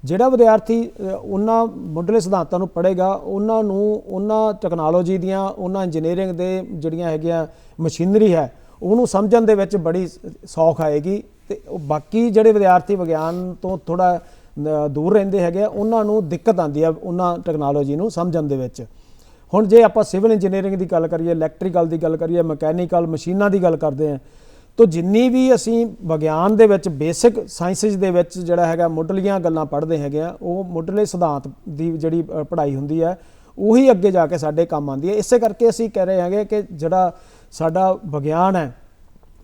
ਜਿਹੜਾ ਵਿਦਿਆਰਥੀ ਉਹਨਾਂ ਮੁੱਢਲੇ ਸਿਧਾਂਤਾਂ ਨੂੰ ਪੜ੍ਹੇਗਾ, ਉਹਨਾਂ ਨੂੰ ਉਹਨਾਂ ਟੈਕਨੋਲੋਜੀ ਦੀਆਂ, ਉਹਨਾਂ ਇੰਜੀਨੀਅਰਿੰਗ ਦੇ ਜਿਹੜੀਆਂ ਹੈਗੀਆਂ ਮਸ਼ੀਨਰੀ ਹੈ ਉਹਨੂੰ ਸਮਝਣ ਦੇ ਵਿੱਚ ਬੜੀ ਸੌਖ ਆਏਗੀ। ਤੇ ਬਾਕੀ ਜਿਹੜੇ ਵਿਦਿਆਰਥੀ ਵਿਗਿਆਨ ਤੋਂ ਥੋੜ੍ਹਾ ਦੂਰ ਰਹਿੰਦੇ ਹੈਗੇ ਆ, ਉਹਨਾਂ ਨੂੰ ਦਿੱਕਤ ਆਉਂਦੀ ਆ ਉਹਨਾਂ ਟੈਕਨੋਲੋਜੀ ਨੂੰ ਸਮਝਣ ਦੇ ਵਿੱਚ। ਹੁਣ ਜੇ ਆਪਾਂ ਸਿਵਲ ਇੰਜੀਨੀਅਰਿੰਗ ਦੀ ਗੱਲ ਕਰੀਏ, ਇਲੈਕਟ੍ਰੀਕਲ ਦੀ ਗੱਲ ਕਰੀਏ, ਮਕੈਨੀਕਲ ਮਸ਼ੀਨਾਂ ਦੀ ਗੱਲ ਕਰਦੇ ਹਾਂ, ਤਾਂ ਜਿੰਨੀ ਵੀ ਅਸੀਂ ਵਿਗਿਆਨ ਦੇ ਵਿੱਚ ਬੇਸਿਕ ਸਾਇੰਸਿਸ ਦੇ ਵਿੱਚ ਜਿਹੜਾ ਹੈਗਾ ਮੁੱਢਲੀਆਂ ਗੱਲਾਂ ਪੜ੍ਹਦੇ ਹੈਗੇ ਆ, ਉਹ ਮੁੱਢਲੇ ਸਿਧਾਂਤ ਦੀ ਜਿਹੜੀ ਪੜ੍ਹਾਈ ਹੁੰਦੀ ਹੈ ਉਹੀ ਅੱਗੇ ਜਾ ਕੇ ਸਾਡੇ ਕੰਮ ਆਉਂਦੀ ਹੈ। ਇਸੇ ਕਰਕੇ ਅਸੀਂ ਕਹਿ ਰਹੇ ਹੈਗੇ ਕਿ ਜਿਹੜਾ ਸਾਡਾ ਵਿਗਿਆਨ ਹੈ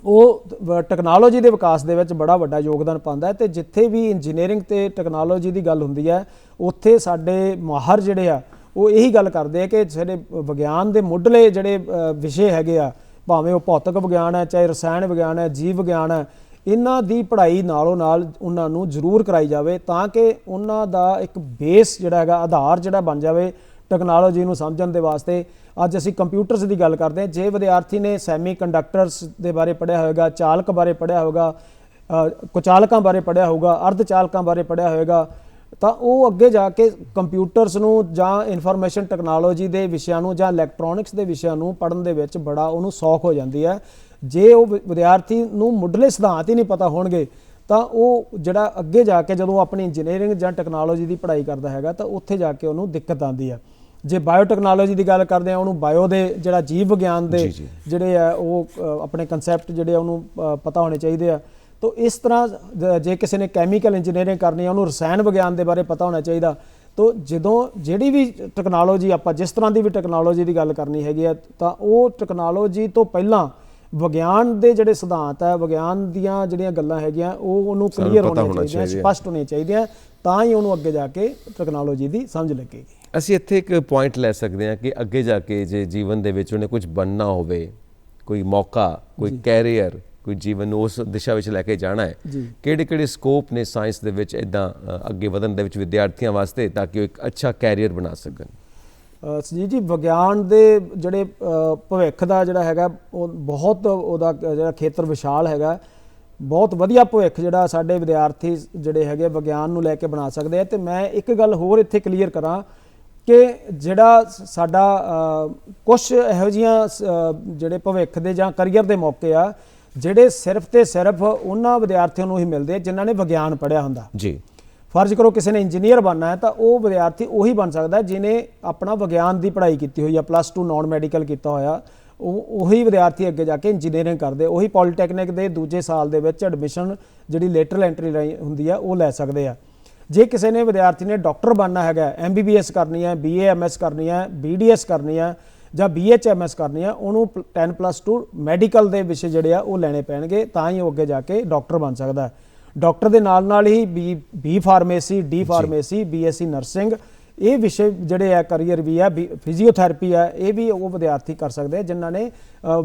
ਉਹ ਟੈਕਨੋਲੋਜੀ ਦੇ ਵਿਕਾਸ ਦੇ ਵਿੱਚ ਬੜਾ ਵੱਡਾ ਯੋਗਦਾਨ ਪਾਉਂਦਾ ਹੈ। ਅਤੇ ਜਿੱਥੇ ਵੀ ਇੰਜੀਨੀਅਰਿੰਗ ਅਤੇ ਟੈਕਨੋਲੋਜੀ ਦੀ ਗੱਲ ਹੁੰਦੀ ਹੈ ਉੱਥੇ ਸਾਡੇ ਮਾਹਰ ਜਿਹੜੇ ਆ ਉਹ ਇਹੀ ਗੱਲ ਕਰਦੇ ਆ ਕਿ ਸਾਡੇ ਵਿਗਿਆਨ ਦੇ ਮੁੱਢਲੇ ਜਿਹੜੇ ਵਿਸ਼ੇ ਹੈਗੇ ਆ, ਭਾਵੇਂ ਉਹ ਭੌਤਿਕ ਵਿਗਿਆਨ ਹੈ, ਚਾਹੇ ਰਸਾਇਣ ਵਿਗਿਆਨ ਹੈ, ਜੀਵ ਵਿਗਿਆਨ ਹੈ, ਇਹਨਾਂ ਦੀ ਪੜ੍ਹਾਈ ਨਾਲੋਂ ਨਾਲ ਉਹਨਾਂ ਨੂੰ ਜ਼ਰੂਰ ਕਰਾਈ ਜਾਵੇ ਤਾਂ ਕਿ ਉਹਨਾਂ ਦਾ ਇੱਕ ਬੇਸ ਜਿਹੜਾ ਹੈਗਾ, ਆਧਾਰ ਜਿਹੜਾ ਬਣ ਜਾਵੇ ਟੈਕਨੋਲੋਜੀ ਨੂੰ ਸਮਝਣ ਦੇ ਵਾਸਤੇ। ਅੱਜ ਅਸੀਂ ਕੰਪਿਊਟਰਸ ਦੀ ਗੱਲ ਕਰਦੇ ਹਾਂ। ਜੇ ਵਿਦਿਆਰਥੀ ਨੇ ਸੈਮੀ ਕੰਡਕਟਰਸ ਦੇ ਬਾਰੇ ਪੜ੍ਹਿਆ ਹੋਵੇਗਾ, ਚਾਲਕ ਬਾਰੇ ਪੜ੍ਹਿਆ ਹੋਵੇਗਾ, ਕੁਚਾਲਕਾਂ ਬਾਰੇ ਪੜ੍ਹਿਆ ਹੋਊਗਾ, ਅਰਧ ਚਾਲਕਾਂ ਬਾਰੇ ਪੜ੍ਹਿਆ ਹੋਵੇਗਾ, ਤਾਂ ਉਹ ਅੱਗੇ ਜਾ ਕੇ ਕੰਪਿਊਟਰਸ ਨੂੰ ਜਾਂ ਇਨਫੋਰਮੇਸ਼ਨ ਟੈਕਨੋਲੋਜੀ ਦੇ ਵਿਸ਼ਿਆਂ ਨੂੰ ਜਾਂ ਇਲੈਕਟ੍ਰੋਨਿਕਸ ਦੇ ਵਿਸ਼ਿਆਂ ਨੂੰ ਪੜ੍ਹਨ ਦੇ ਵਿੱਚ ਬੜਾ ਉਹਨੂੰ ਸੌਖ ਹੋ ਜਾਂਦੀ ਹੈ। ਜੇ ਉਹ ਵਿਦਿਆਰਥੀ ਨੂੰ ਮੁੱਢਲੇ ਸਿਧਾਂਤ ਹੀ ਨਹੀਂ ਪਤਾ ਹੋਣਗੇ ਤਾਂ ਉਹ ਜਿਹੜਾ ਅੱਗੇ ਜਾ ਕੇ ਜਦੋਂ ਆਪਣੀ ਇੰਜੀਨੀਅਰਿੰਗ ਜਾਂ ਟੈਕਨੋਲੋਜੀ ਦੀ ਪੜ੍ਹਾਈ ਕਰਦਾ ਹੈਗਾ ਤਾਂ ਉੱਥੇ ਜਾ ਕੇ ਉਹਨੂੰ ਦਿੱਕਤ ਆਉਂਦੀ ਹੈ। ਜੇ ਬਾਇਓ ਟੈਕਨੋਲੋਜੀ ਦੀ ਗੱਲ ਕਰਦੇ ਆ, ਉਹਨੂੰ ਬਾਇਓ ਦੇ ਜਿਹੜਾ ਜੀਵ ਵਿਗਿਆਨ ਦੇ ਜਿਹੜੇ ਆ ਉਹ ਆਪਣੇ ਕਨਸੈਪਟ ਜਿਹੜੇ ਉਹਨੂੰ ਪਤਾ ਹੋਣੇ ਚਾਹੀਦੇ ਆ। ਤਾਂ ਇਸ ਤਰ੍ਹਾਂ ਜੇ ਕਿਸੇ ਨੇ ਕੈਮੀਕਲ ਇੰਜੀਨੀਅਰਿੰਗ ਕਰਨੀ ਆ, ਉਹਨੂੰ ਰਸਾਇਣ ਵਿਗਿਆਨ ਦੇ ਬਾਰੇ ਪਤਾ ਹੋਣਾ ਚਾਹੀਦਾ। ਤਾਂ ਜਦੋਂ ਜਿਹੜੀ ਵੀ ਟੈਕਨੋਲੋਜੀ ਆਪਾਂ ਜਿਸ ਤਰ੍ਹਾਂ ਦੀ ਵੀ ਟੈਕਨੋਲੋਜੀ ਦੀ ਗੱਲ ਕਰਨੀ ਹੈਗੀ ਆ, ਤਾਂ ਉਹ ਟੈਕਨੋਲੋਜੀ ਤੋਂ ਪਹਿਲਾਂ ਵਿਗਿਆਨ ਦੇ ਜਿਹੜੇ ਸਿਧਾਂਤ ਹੈ, ਵਿਗਿਆਨ ਦੀਆਂ ਜਿਹੜੀਆਂ ਗੱਲਾਂ ਹੈਗੀਆਂ ਉਹ ਉਹਨੂੰ ਕਲੀਅਰ ਹੋਣੀਆਂ ਚਾਹੀਦੀਆਂ, ਸਪਸ਼ਟ ਹੋਣੀਆਂ ਚਾਹੀਦੀਆਂ, ਤਾਂ ਹੀ ਉਹਨੂੰ ਅੱਗੇ ਜਾ ਕੇ ਟੈਕਨੋਲੋਜੀ ਦੀ ਸਮਝ ਲੱਗੇਗੀ। ਅਸੀਂ ਇੱਥੇ ਇੱਕ ਪੁਆਇੰਟ ਲੈ ਸਕਦੇ ਹਾਂ ਕਿ ਅੱਗੇ ਜਾ ਕੇ ਜੇ ਜੀਵਨ ਦੇ ਵਿੱਚ ਉਹਨੇ ਕੁਝ ਬਣਨਾ ਹੋਵੇ, ਕੋਈ ਮੌਕਾ, ਕੋਈ ਕੈਰੀਅਰ, ਕੋਈ ਜੀਵਨ ਨੂੰ ਉਸ ਦਿਸ਼ਾ ਵਿੱਚ ਲੈ ਕੇ ਜਾਣਾ ਹੈ, ਕਿਹੜੇ ਸਕੋਪ ਨੇ ਸਾਇੰਸ ਦੇ ਵਿੱਚ ਇੱਦਾਂ ਅੱਗੇ ਵਧਣ ਦੇ ਵਿੱਚ ਵਿਦਿਆਰਥੀਆਂ ਵਾਸਤੇ, ਤਾਂ ਕਿ ਉਹ ਇੱਕ ਅੱਛਾ ਕੈਰੀਅਰ ਬਣਾ ਸਕਣ? ਸੰਜੀਵ ਜੀ, ਵਿਗਿਆਨ ਦੇ ਜਿਹੜੇ ਭਵਿੱਖ ਦਾ ਜਿਹੜਾ ਹੈਗਾ ਉਹ ਬਹੁਤ ਉਹਦਾ ਜਿਹੜਾ ਖੇਤਰ ਵਿਸ਼ਾਲ ਹੈਗਾ। ਬਹੁਤ ਵਧੀਆ ਭਵਿੱਖ ਜਿਹੜਾ ਸਾਡੇ ਵਿਦਿਆਰਥੀ ਜਿਹੜੇ ਹੈਗੇ ਵਿਗਿਆਨ ਨੂੰ ਲੈ ਕੇ ਬਣਾ ਸਕਦੇ ਆ। ਤੇ ਮੈਂ ਇੱਕ ਗੱਲ ਹੋਰ ਇੱਥੇ ਕਲੀਅਰ ਕਰਾਂ ਕਿ ਜਿਹੜਾ ਸਾਡਾ ਕੁਝ ਇਹੋ ਜਿਹੀਆਂ ਜਿਹੜੇ ਭਵਿੱਖ ਦੇ ਜਾਂ ਕਰੀਅਰ ਦੇ ਮੌਕੇ ਆ ਜਿਹੜੇ ਸਿਰਫ ਤੇ ਸਿਰਫ ਉਹਨਾਂ ਵਿਦਿਆਰਥੀਆਂ ਨੂੰ ਹੀ ਮਿਲਦੇ ਜਿਨ੍ਹਾਂ ਨੇ ਵਿਗਿਆਨ ਪੜ੍ਹਿਆ ਹੁੰਦਾ ਜੀ। ਫਰਜ਼ ਕਰੋ ਕਿਸੇ ਨੇ ਇੰਜੀਨੀਅਰ ਬਣਨਾ ਹੈ ਤਾਂ ਉਹ ਵਿਦਿਆਰਥੀ ਉਹੀ ਬਣ ਸਕਦਾ ਜਿਹਨੇ ਆਪਣਾ ਵਿਗਿਆਨ ਦੀ ਪੜ੍ਹਾਈ ਕੀਤੀ ਹੋਈ ਆ, +2 ਨਾਨ ਮੈਡੀਕਲ ਕੀਤਾ ਹੋਇਆ। ਉਹੀ ਵਿਦਿਆਰਥੀ ਅੱਗੇ ਜਾ ਕੇ ਇੰਜੀਨੀਅਰਿੰਗ ਕਰਦੇ, ਉਹੀ ਪੋਲੀਟੈਕਨਿਕ ਦੇ ਦੂਜੇ ਸਾਲ ਦੇ ਵਿੱਚ ਐਡਮਿਸ਼ਨ ਜਿਹੜੀ ਲੇਟਰਲ ਐਂਟਰੀ ਹੁੰਦੀ ਆ ਉਹ ਲੈ ਸਕਦੇ ਆ। ਜੇ ਕਿਸੇ ਨੇ ਵਿਦਿਆਰਥੀ ਨੇ ਡਾਕਟਰ ਬਣਨਾ ਹੈਗਾ, MBBS ਕਰਨੀ ਹੈ, BA MS ਕਰਨੀ ਹੈ, BDS ਕਰਨੀ ਹੈ ਜਾਂ BHMS ਕਰਨੀ ਹੈ, ਉਹਨੂੰ 10+2 ਮੈਡੀਕਲ ਦੇ ਵਿਸ਼ੇ ਜਿਹੜੇ ਆ ਉਹ ਲੈਣੇ ਪੈਣਗੇ, ਤਾਂ ਹੀ ਉਹ ਅੱਗੇ ਜਾ ਕੇ ਡਾਕਟਰ ਬਣ ਸਕਦਾ। ਡਾਕਟਰ ਦੇ ਨਾਲ ਨਾਲ ਹੀ B pharmacy, D pharmacy, BSc nursing, ਇਹ ਵਿਸ਼ੇ ਜਿਹੜੇ ਆ ਕਰੀਅਰ ਵੀ ਆ, ਫਿਜ਼ੀਓਥੈਰੇਪੀ ਆ, ਇਹ ਵੀ ਉਹ ਵਿਦਿਆਰਥੀ ਕਰ ਸਕਦੇ ਆ ਜਿਨ੍ਹਾਂ ਨੇ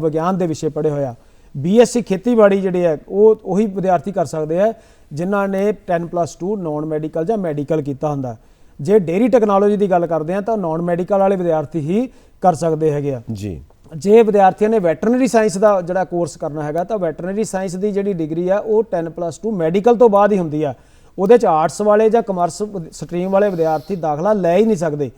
ਵਿਗਿਆਨ ਦੇ ਵਿਸ਼ੇ ਪੜ੍ਹੇ ਹੋਇਆ। BSc ਖੇਤੀਬਾੜੀ ਜਿਹੜੇ ਆ ਉਹ ਉਹੀ ਵਿਦਿਆਰਥੀ ਕਰ ਸਕਦੇ ਆ ਜਿਨ੍ਹਾਂ ਨੇ 10+2 ਨਾਨ ਮੈਡੀਕਲ ਜਾਂ ਮੈਡੀਕਲ ਕੀਤਾ ਹੁੰਦਾ। ਜੇ ਡੇਅਰੀ ਟੈਕਨੋਲੋਜੀ ਦੀ ਗੱਲ ਕਰਦੇ ਆ ਤਾਂ ਨਾਨ ਮੈਡੀਕਲ ਵਾਲੇ ਵਿਦਿਆਰਥੀ ਹੀ ਕਰ ਸਕਦੇ ਹੈਗੇ ਆ ਜੀ। ਜੇ ਵਿਦਿਆਰਥੀਆਂ ਨੇ ਵੈਟਰਨਰੀ ਸਾਇੰਸ ਦਾ ਜਿਹੜਾ ਕੋਰਸ ਕਰਨਾ ਹੈਗਾ ਤਾਂ ਵੈਟਰਨਰੀ ਸਾਇੰਸ ਦੀ ਜਿਹੜੀ ਡਿਗਰੀ ਆ ਉਹ 10+2 ਮੈਡੀਕਲ ਤੋਂ ਬਾਅਦ ਹੀ ਹੁੰਦੀ ਆ। ਉਹਦੇ 'ਚ ਆਰਟਸ ਵਾਲੇ ਜਾਂ ਕਮਰਸ ਸਟਰੀਮ ਵਾਲੇ ਵਿਦਿਆਰਥੀ ਦਾਖਲਾ ਲੈ ਹੀ ਨਹੀਂ ਸਕਦੇ।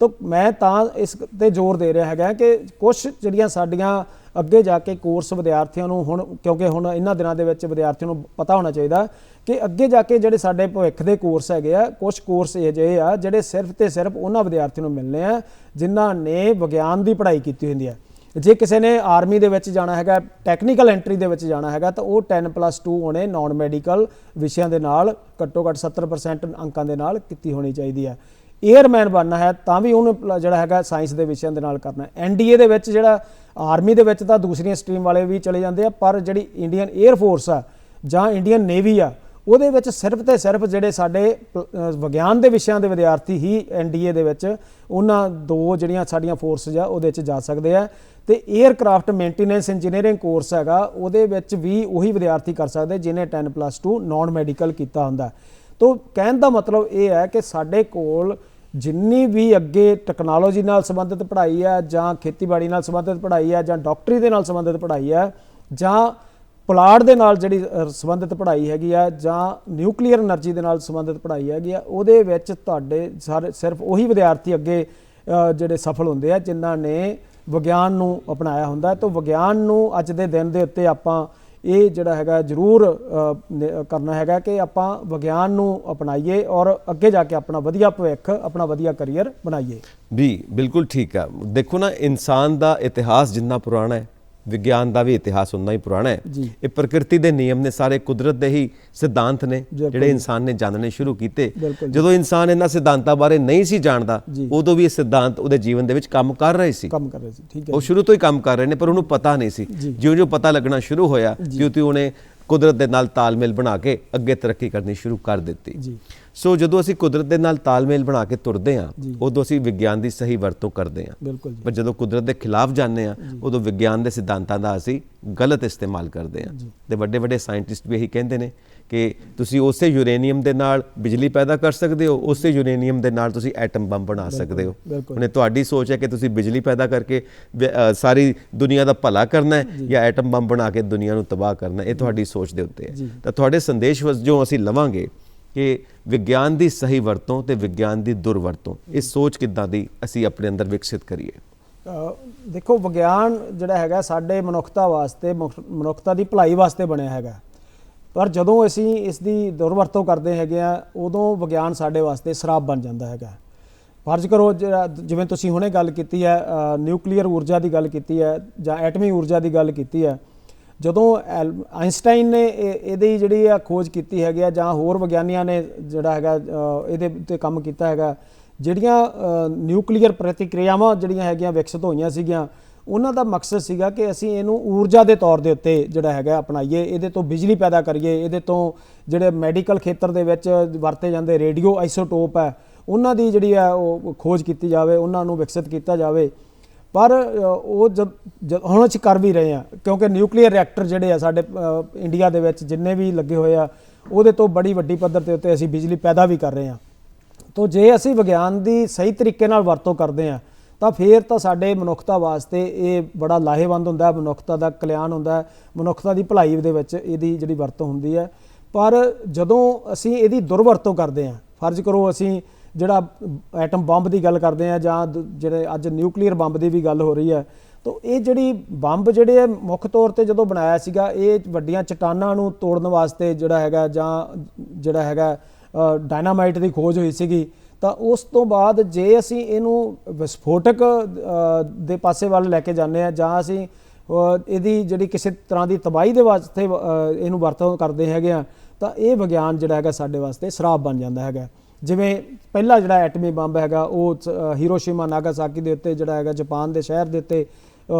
ਤਾਂ ਮੈਂ ਤਾਂ ਇਸ 'ਤੇ ਜ਼ੋਰ ਦੇ ਰਿਹਾ ਹੈਗਾ ਕਿ ਕੁਛ ਜਿਹੜੀਆਂ ਸਾਡੀਆਂ ਅੱਗੇ ਜਾ ਕੇ ਕੋਰਸ ਵਿਦਿਆਰਥੀਆਂ ਨੂੰ ਹੁਣ, ਕਿਉਂਕਿ ਹੁਣ ਇਹਨਾਂ ਦਿਨਾਂ ਦੇ ਵਿੱਚ ਵਿਦਿਆਰਥੀਆਂ ਨੂੰ ਪਤਾ ਹੋਣਾ ਚਾਹੀਦਾ ਕਿ ਅੱਗੇ ਜਾ ਕੇ ਜਿਹੜੇ ਸਾਡੇ ਭਵਿੱਖ ਦੇ ਕੋਰਸ ਹੈਗੇ ਆ, ਕੁਛ ਕੋਰਸ ਇਹ ਜਿਹੇ ਆ ਜਿਹੜੇ ਸਿਰਫ ਤੇ ਸਿਰਫ ਉਹਨਾਂ ਵਿਦਿਆਰਥੀਆਂ ਨੂੰ ਮਿਲਣੇ ਆ ਜਿਨ੍ਹਾਂ ਨੇ ਵਿਗਿਆਨ ਦੀ ਪੜ੍ਹਾਈ ਕੀਤੀ ਹੁੰਦੀ ਹੈ। ਜੇ ਕਿਸੇ ਨੇ ਆਰਮੀ ਦੇ ਵਿੱਚ ਜਾਣਾ ਹੈਗਾ, ਟੈਕਨੀਕਲ ਐਂਟਰੀ ਦੇ ਵਿੱਚ ਜਾਣਾ ਹੈਗਾ, ਤਾਂ ਉਹ 10+2 ਹੋਣੇ ਨਾਨ ਮੈਡੀਕਲ ਵਿਸ਼ਿਆਂ ਦੇ ਨਾਲ ਘੱਟੋ ਘੱਟ 70% ਅੰਕਾਂ ਦੇ ਨਾਲ ਕੀਤੀ ਹੋਣੀ ਚਾਹੀਦੀ ਹੈ। ਏਅਰਮੈਨ ਬਣਨਾ ਹੈ ਤਾਂ ਵੀ ਉਹਨੂੰ ਜਿਹੜਾ ਹੈਗਾ ਸਾਇੰਸ ਦੇ ਵਿਸ਼ਿਆਂ ਦੇ ਨਾਲ ਕਰਨਾ। NDA ਦੇ ਵਿੱਚ ਜਿਹੜਾ ਆਰਮੀ ਦੇ ਵਿੱਚ ਤਾਂ ਦੂਸਰੀਆਂ ਸਟਰੀਮ ਵਾਲੇ ਵੀ ਚਲੇ ਜਾਂਦੇ ਆ, ਪਰ ਜਿਹੜੀ ਇੰਡੀਅਨ ਏਅਰ ਫੋਰਸ ਆ ਜਾਂ ਇੰਡੀਅਨ ਨੇਵੀ ਆ ਉਹਦੇ ਵਿੱਚ ਸਿਰਫ ਤੇ ਸਿਰਫ ਜਿਹੜੇ ਸਾਡੇ ਵਿਗਿਆਨ ਦੇ ਵਿਸ਼ਿਆਂ ਦੇ ਵਿਦਿਆਰਥੀ ਹੀ NDA ਦੇ ਵਿੱਚ ਉਹਨਾਂ ਦੋ ਜਿਹੜੀਆਂ ਸਾਡੀਆਂ ਫੋਰਸਿਸ ਆ ਉਹਦੇ ਵਿੱਚ ਜਾ ਸਕਦੇ ਆ। ਤੇ ਏਅਰਕ੍ਰਾਫਟ ਮੇਨਟੇਨੈਂਸ ਇੰਜੀਨੀਅਰਿੰਗ ਕੋਰਸ ਹੈਗਾ, ਉਹਦੇ ਵਿੱਚ ਵੀ ਉਹੀ ਵਿਦਿਆਰਥੀ ਕਰ ਸਕਦੇ ਜਿਹਨੇ 10+2 ਨਾਨ ਮੈਡੀਕਲ ਕੀਤਾ ਹੁੰਦਾ। ਤਾਂ ਕਹਿਣ ਦਾ ਮਤਲਬ ਇਹ ਹੈ ਕਿ ਸਾਡੇ ਕੋਲ ਜਿੰਨੀ ਵੀ ਅੱਗੇ ਟੈਕਨੋਲੋਜੀ ਨਾਲ ਸੰਬੰਧਿਤ ਪੜ੍ਹਾਈ ਹੈ ਜਾਂ ਖੇਤੀਬਾੜੀ ਨਾਲ ਸੰਬੰਧਿਤ ਪੜ੍ਹਾਈ ਹੈ ਜਾਂ ਡਾਕਟਰੀ ਦੇ ਨਾਲ ਸੰਬੰਧਿਤ ਪੜ੍ਹਾਈ ਹੈ ਜਾਂ ਪੁਲਾੜ ਦੇ ਨਾਲ ਜਿਹੜੀ ਸੰਬੰਧਿਤ ਪੜ੍ਹਾਈ ਹੈਗੀ ਆ ਜਾਂ ਨਿਊਕਲੀਅਰ એનર્ਜੀ ਦੇ ਨਾਲ ਸੰਬੰਧਿਤ ਪੜ੍ਹਾਈ ਹੈਗੀ ਆ, ਉਹਦੇ ਵਿੱਚ ਤੁਹਾਡੇ ਸਾਰੇ ਸਿਰਫ ਉਹੀ ਵਿਦਿਆਰਥੀ ਅੱਗੇ ਜਿਹੜੇ ਸਫਲ ਹੁੰਦੇ ਆ ਜਿਨ੍ਹਾਂ ਨੇ ਵਿਗਿਆਨ ਨੂੰ ਅਪਣਾਇਆ ਹੁੰਦਾ। ਤਾਂ ਵਿਗਿਆਨ ਨੂੰ ਅੱਜ ਦੇ ਦਿਨ ਦੇ ਉੱਤੇ ਆਪਾਂ ਇਹ ਜਿਹੜਾ ਹੈਗਾ ਜ਼ਰੂਰ ਕਰਨਾ ਹੈਗਾ ਕਿ ਆਪਾਂ ਵਿਗਿਆਨ ਨੂੰ ਅਪਣਾਈਏ ਔਰ ਅੱਗੇ ਜਾ ਕੇ ਆਪਣਾ ਵਧੀਆ ਭਵਿੱਖ, ਆਪਣਾ ਵਧੀਆ ਕਰੀਅਰ ਬਣਾਈਏ। ਵੀ ਬਿਲਕੁਲ ਠੀਕ ਆ। ਦੇਖੋ ਨਾ, ਇਨਸਾਨ ਦਾ ਇਤਿਹਾਸ ਜਿੰਨਾ ਪੁਰਾਣਾ ਹੈ, ਵਿਗਿਆਨ ਦਾ ਵੀ ਇਤਿਹਾਸ ਉਨਾ ਹੀ ਪੁਰਾਣਾ ਹੈ। ਇਹ ਪ੍ਰਕਿਰਤੀ ਦੇ ਨਿਯਮ ਨੇ, ਸਾਰੇ ਕੁਦਰਤ ਦੇ ਹੀ ਸਿਧਾਂਤ ਨੇ ਜਿਹੜੇ ਇਨਸਾਨ ਨੇ ਜਾਣਨੇ ਸ਼ੁਰੂ ਕੀਤੇ। ਜਦੋਂ ਇਨਸਾਨ ਇਹਨਾਂ ਸਿਧਾਂਤਾਂ ਬਾਰੇ ਨਹੀਂ ਸੀ ਜਾਣਦਾ, ਉਦੋਂ ਵੀ ਇਹ ਸਿਧਾਂਤ ਉਹਦੇ ਜੀਵਨ ਦੇ ਵਿੱਚ ਕੰਮ ਕਰ ਰਹੇ ਸੀ। ਠੀਕ ਹੈ, ਉਹ ਸ਼ੁਰੂ ਤੋਂ ਹੀ ਕੰਮ ਕਰ ਰਹੇ ਨੇ, ਪਰ ਉਹਨੂੰ ਪਤਾ ਨਹੀਂ ਸੀ। ਜਿਉਂ-ਜਿਉਂ ਪਤਾ ਲੱਗਣਾ ਸ਼ੁਰੂ ਹੋਇਆ, ਤਿਉਂ-ਤਿਉਂ ਉਹਨੇ ਕੁਦਰਤ ਦੇ ਨਾਲ ਤਾਲਮੇਲ ਬਣਾ ਕੇ ਅੱਗੇ ਤਰੱਕੀ ਕਰਨੀ ਸ਼ੁਰੂ ਕਰ ਦਿੱਤੀ। ਸੋ ਜਦੋਂ ਅਸੀਂ ਕੁਦਰਤ ਦੇ ਨਾਲ ਤਾਲਮੇਲ ਬਣਾ ਕੇ ਤੁਰਦੇ ਹਾਂ, ਉਦੋਂ ਅਸੀਂ ਵਿਗਿਆਨ ਦੀ ਸਹੀ ਵਰਤੋਂ ਕਰਦੇ ਹਾਂ। ਪਰ ਜਦੋਂ ਕੁਦਰਤ ਦੇ ਖਿਲਾਫ ਜਾਂਦੇ ਹਾਂ, ਉਦੋਂ ਵਿਗਿਆਨ ਦੇ ਸਿਧਾਂਤਾਂ ਦਾ ਅਸੀਂ ਗਲਤ ਇਸਤੇਮਾਲ ਕਰਦੇ ਹਾਂ। ਤੇ ਵੱਡੇ ਵੱਡੇ ਸਾਇੰਟਿਸਟ ਵੀ ਇਹੀ ਕਹਿੰਦੇ ਨੇ ਕਿ ਤੁਸੀਂ ਉਸੇ ਯੂਰੇਨੀਅਮ ਦੇ ਨਾਲ ਬਿਜਲੀ ਪੈਦਾ ਕਰ ਸਕਦੇ ਹੋ, ਉਸੇ ਯੂਰੇਨੀਅਮ ਦੇ ਨਾਲ ਤੁਸੀਂ ਐਟਮ ਬੰਬ ਬਣਾ ਸਕਦੇ ਹੋ। ਬਿਲਕੁਲ। ਹੁਣ ਤੁਹਾਡੀ ਸੋਚ ਹੈ ਕਿ ਤੁਸੀਂ ਬਿਜਲੀ ਪੈਦਾ ਕਰਕੇ ਸਾਰੀ ਦੁਨੀਆ ਦਾ ਭਲਾ ਕਰਨਾ ਹੈ ਜਾਂ ਐਟਮ ਬੰਬ ਬਣਾ ਕੇ ਦੁਨੀਆ ਨੂੰ ਤਬਾਹ ਕਰਨਾ ਹੈ, ਇਹ ਤੁਹਾਡੀ ਸੋਚ ਦੇ ਉੱਤੇ ਹੈ। ਤਾਂ ਤੁਹਾਡੇ ਸੰਦੇਸ਼ ਵਜੋਂ ਅਸੀਂ ਲਵਾਂਗੇ ਕਿ ਵਿਗਿਆਨ ਦੀ ਸਹੀ ਵਰਤੋਂ ਤੇ ਵਿਗਿਆਨ ਦੀ ਦੁਰਵਰਤੋਂ, ਇਹ ਸੋਚ ਕਿੱਦਾਂ ਦੀ ਅਸੀਂ ਆਪਣੇ ਅੰਦਰ ਵਿਕਸਿਤ ਕਰੀਏ। ਦੇਖੋ, ਵਿਗਿਆਨ ਜਿਹੜਾ ਹੈਗਾ ਸਾਡੇ ਮਨੁੱਖਤਾ ਵਾਸਤੇ, ਮਨੁੱਖਤਾ ਦੀ ਭਲਾਈ ਵਾਸਤੇ ਬਣਿਆ ਹੈਗਾ, ਪਰ ਜਦੋਂ ਅਸੀਂ ਇਸ ਦੀ ਦੁਰਵਰਤੋਂ ਕਰਦੇ ਹੈਗੇ ਆ ਉਦੋਂ ਵਿਗਿਆਨ ਸਾਡੇ ਵਾਸਤੇ ਸ਼ਰਾਪ ਬਣ ਜਾਂਦਾ ਹੈਗਾ। ਫਰਜ਼ ਕਰੋ ਜਿਵੇਂ ਤੁਸੀਂ ਹੁਣੇ ਗੱਲ ਕੀਤੀ ਹੈ, ਨਿਊਕਲੀਅਰ ਊਰਜਾ ਦੀ ਗੱਲ ਕੀਤੀ ਹੈ ਜਾਂ ਐਟਮੀ ਊਰਜਾ ਦੀ ਗੱਲ ਕੀਤੀ ਹੈ, ਜਦੋਂ ਆਇਨਸਟਾਈਨ ਨੇ ਇਹਦੀ ਜਿਹੜੀ ਆ ਖੋਜ ਕੀਤੀ ਹੈਗੀ ਆ ਜਾਂ ਹੋਰ ਵਿਗਿਆਨੀਆਂ ਨੇ ਜਿਹੜਾ ਹੈਗਾ ਇਹਦੇ ਉੱਤੇ ਕੰਮ ਕੀਤਾ ਹੈਗਾ, ਜਿਹੜੀਆਂ ਨਿਊਕਲੀਅਰ ਪ੍ਰਤੀਕਿਰਿਆਵਾਂ ਜਿਹੜੀਆਂ ਹੈਗੀਆਂ ਵਿਕਸਿਤ ਹੋਈਆਂ ਸੀਗੀਆਂ, ਉਹਨਾਂ ਦਾ ਮਕਸਦ ਸੀਗਾ ਕਿ ਅਸੀਂ ਇਹਨੂੰ ਊਰਜਾ ਦੇ ਤੌਰ ਦੇ ਉੱਤੇ ਜਿਹੜਾ ਹੈਗਾ ਅਪਣਾਈਏ, ਇਹਦੇ ਤੋਂ ਬਿਜਲੀ ਪੈਦਾ ਕਰੀਏ, ਇਹਦੇ ਤੋਂ ਜਿਹੜੇ ਮੈਡੀਕਲ ਖੇਤਰ ਦੇ ਵਿੱਚ ਵਰਤੇ ਜਾਂਦੇ ਰੇਡੀਓ ਆਈਸੋਟੋਪ ਹੈ ਉਹਨਾਂ ਦੀ ਜਿਹੜੀ ਹੈ ਉਹ ਖੋਜ ਕੀਤੀ ਜਾਵੇ, ਉਹਨਾਂ ਨੂੰ ਵਿਕਸਿਤ ਕੀਤਾ ਜਾਵੇ। ਪਰ ਉਹ ਹੁਣ ਅਸੀਂ ਕਰ ਵੀ ਰਹੇ ਹਾਂ, ਕਿਉਂਕਿ ਨਿਊਕਲੀਅਰ ਰਿਐਕਟਰ ਜਿਹੜੇ ਆ ਸਾਡੇ ਇੰਡੀਆ ਦੇ ਵਿੱਚ ਜਿੰਨੇ ਵੀ ਲੱਗੇ ਹੋਏ ਆ, ਉਹਦੇ ਤੋਂ ਬੜੀ ਵੱਡੀ ਪੱਧਰ ਦੇ ਉੱਤੇ ਅਸੀਂ ਬਿਜਲੀ ਪੈਦਾ ਵੀ ਕਰ ਰਹੇ ਹਾਂ। ਤਾਂ ਜੇ ਅਸੀਂ ਵਿਗਿਆਨ ਦੀ ਸਹੀ ਤਰੀਕੇ ਨਾਲ ਵਰਤੋਂ ਕਰਦੇ ਹਾਂ ਤਾਂ ਫਿਰ ਤਾਂ ਸਾਡੇ ਮਨੁੱਖਤਾ ਵਾਸਤੇ ਇਹ ਬੜਾ ਲਾਹੇਵੰਦ ਹੁੰਦਾ, ਮਨੁੱਖਤਾ ਦਾ ਕਲਿਆਣ ਹੁੰਦਾ, ਮਨੁੱਖਤਾ ਦੀ ਭਲਾਈ ਦੇ ਵਿੱਚ ਇਹਦੀ ਜਿਹੜੀ ਵਰਤੋਂ ਹੁੰਦੀ ਹੈ। ਪਰ ਜਦੋਂ ਅਸੀਂ ਇਹਦੀ ਦੁਰਵਰਤੋਂ ਕਰਦੇ ਹਾਂ, ਫਰਜ਼ ਕਰੋ ਅਸੀਂ ਜਿਹੜਾ ਐਟਮ ਬੰਬ ਦੀ ਗੱਲ ਕਰਦੇ ਹਾਂ ਜਾਂ ਜਿਹੜੇ ਅੱਜ ਨਿਊਕਲੀਅਰ ਬੰਬ ਦੀ ਵੀ ਗੱਲ ਹੋ ਰਹੀ ਹੈ, ਤਾਂ ਇਹ ਜਿਹੜੀ ਬੰਬ ਜਿਹੜੇ ਮੁੱਖ ਤੌਰ ਤੇ ਜਦੋਂ ਬਣਾਇਆ ਸੀਗਾ ਇਹ ਵੱਡੀਆਂ ਚਟਾਨਾਂ ਨੂੰ ਤੋੜਨ ਵਾਸਤੇ ਜਿਹੜਾ ਹੈਗਾ, ਜਾਂ ਜਿਹੜਾ ਹੈਗਾ ਡਾਇਨਾਮਾਈਟ ਦੀ ਖੋਜ ਹੋਈ ਸੀਗੀ। ਤਾਂ ਉਸ ਤੋਂ ਬਾਅਦ ਜੇ ਅਸੀਂ ਇਹਨੂੰ ਵਿਸਫੋਟਕ ਦੇ ਪਾਸੇ ਵੱਲ ਲੈ ਕੇ ਜਾਂਦੇ ਹਾਂ ਜਾਂ ਅਸੀਂ ਇਹਦੀ ਜਿਹੜੀ ਕਿਸੇ ਤਰ੍ਹਾਂ ਦੀ ਤਬਾਹੀ ਦੇ ਵਾਸਤੇ ਇਹਨੂੰ ਵਰਤੋਂ ਕਰਦੇ ਹੈਗੇ ਆ, ਤਾਂ ਇਹ ਵਿਗਿਆਨ ਜਿਹੜਾ ਹੈਗਾ ਸਾਡੇ ਵਾਸਤੇ ਸ਼ਰਾਪ ਬਣ ਜਾਂਦਾ ਹੈਗਾ। ਜਿਵੇਂ ਪਹਿਲਾ ਜਿਹੜਾ ਐਟਮੀ ਬੰਬ ਹੈਗਾ ਉਹ ਹੀਰੋਸ਼ੀਮਾ ਨਾਗਾਸਾਕੀ ਦੇ ਉੱਤੇ ਜਿਹੜਾ ਹੈਗਾ ਜਾਪਾਨ ਦੇ ਸ਼ਹਿਰ ਦੇ ਉੱਤੇ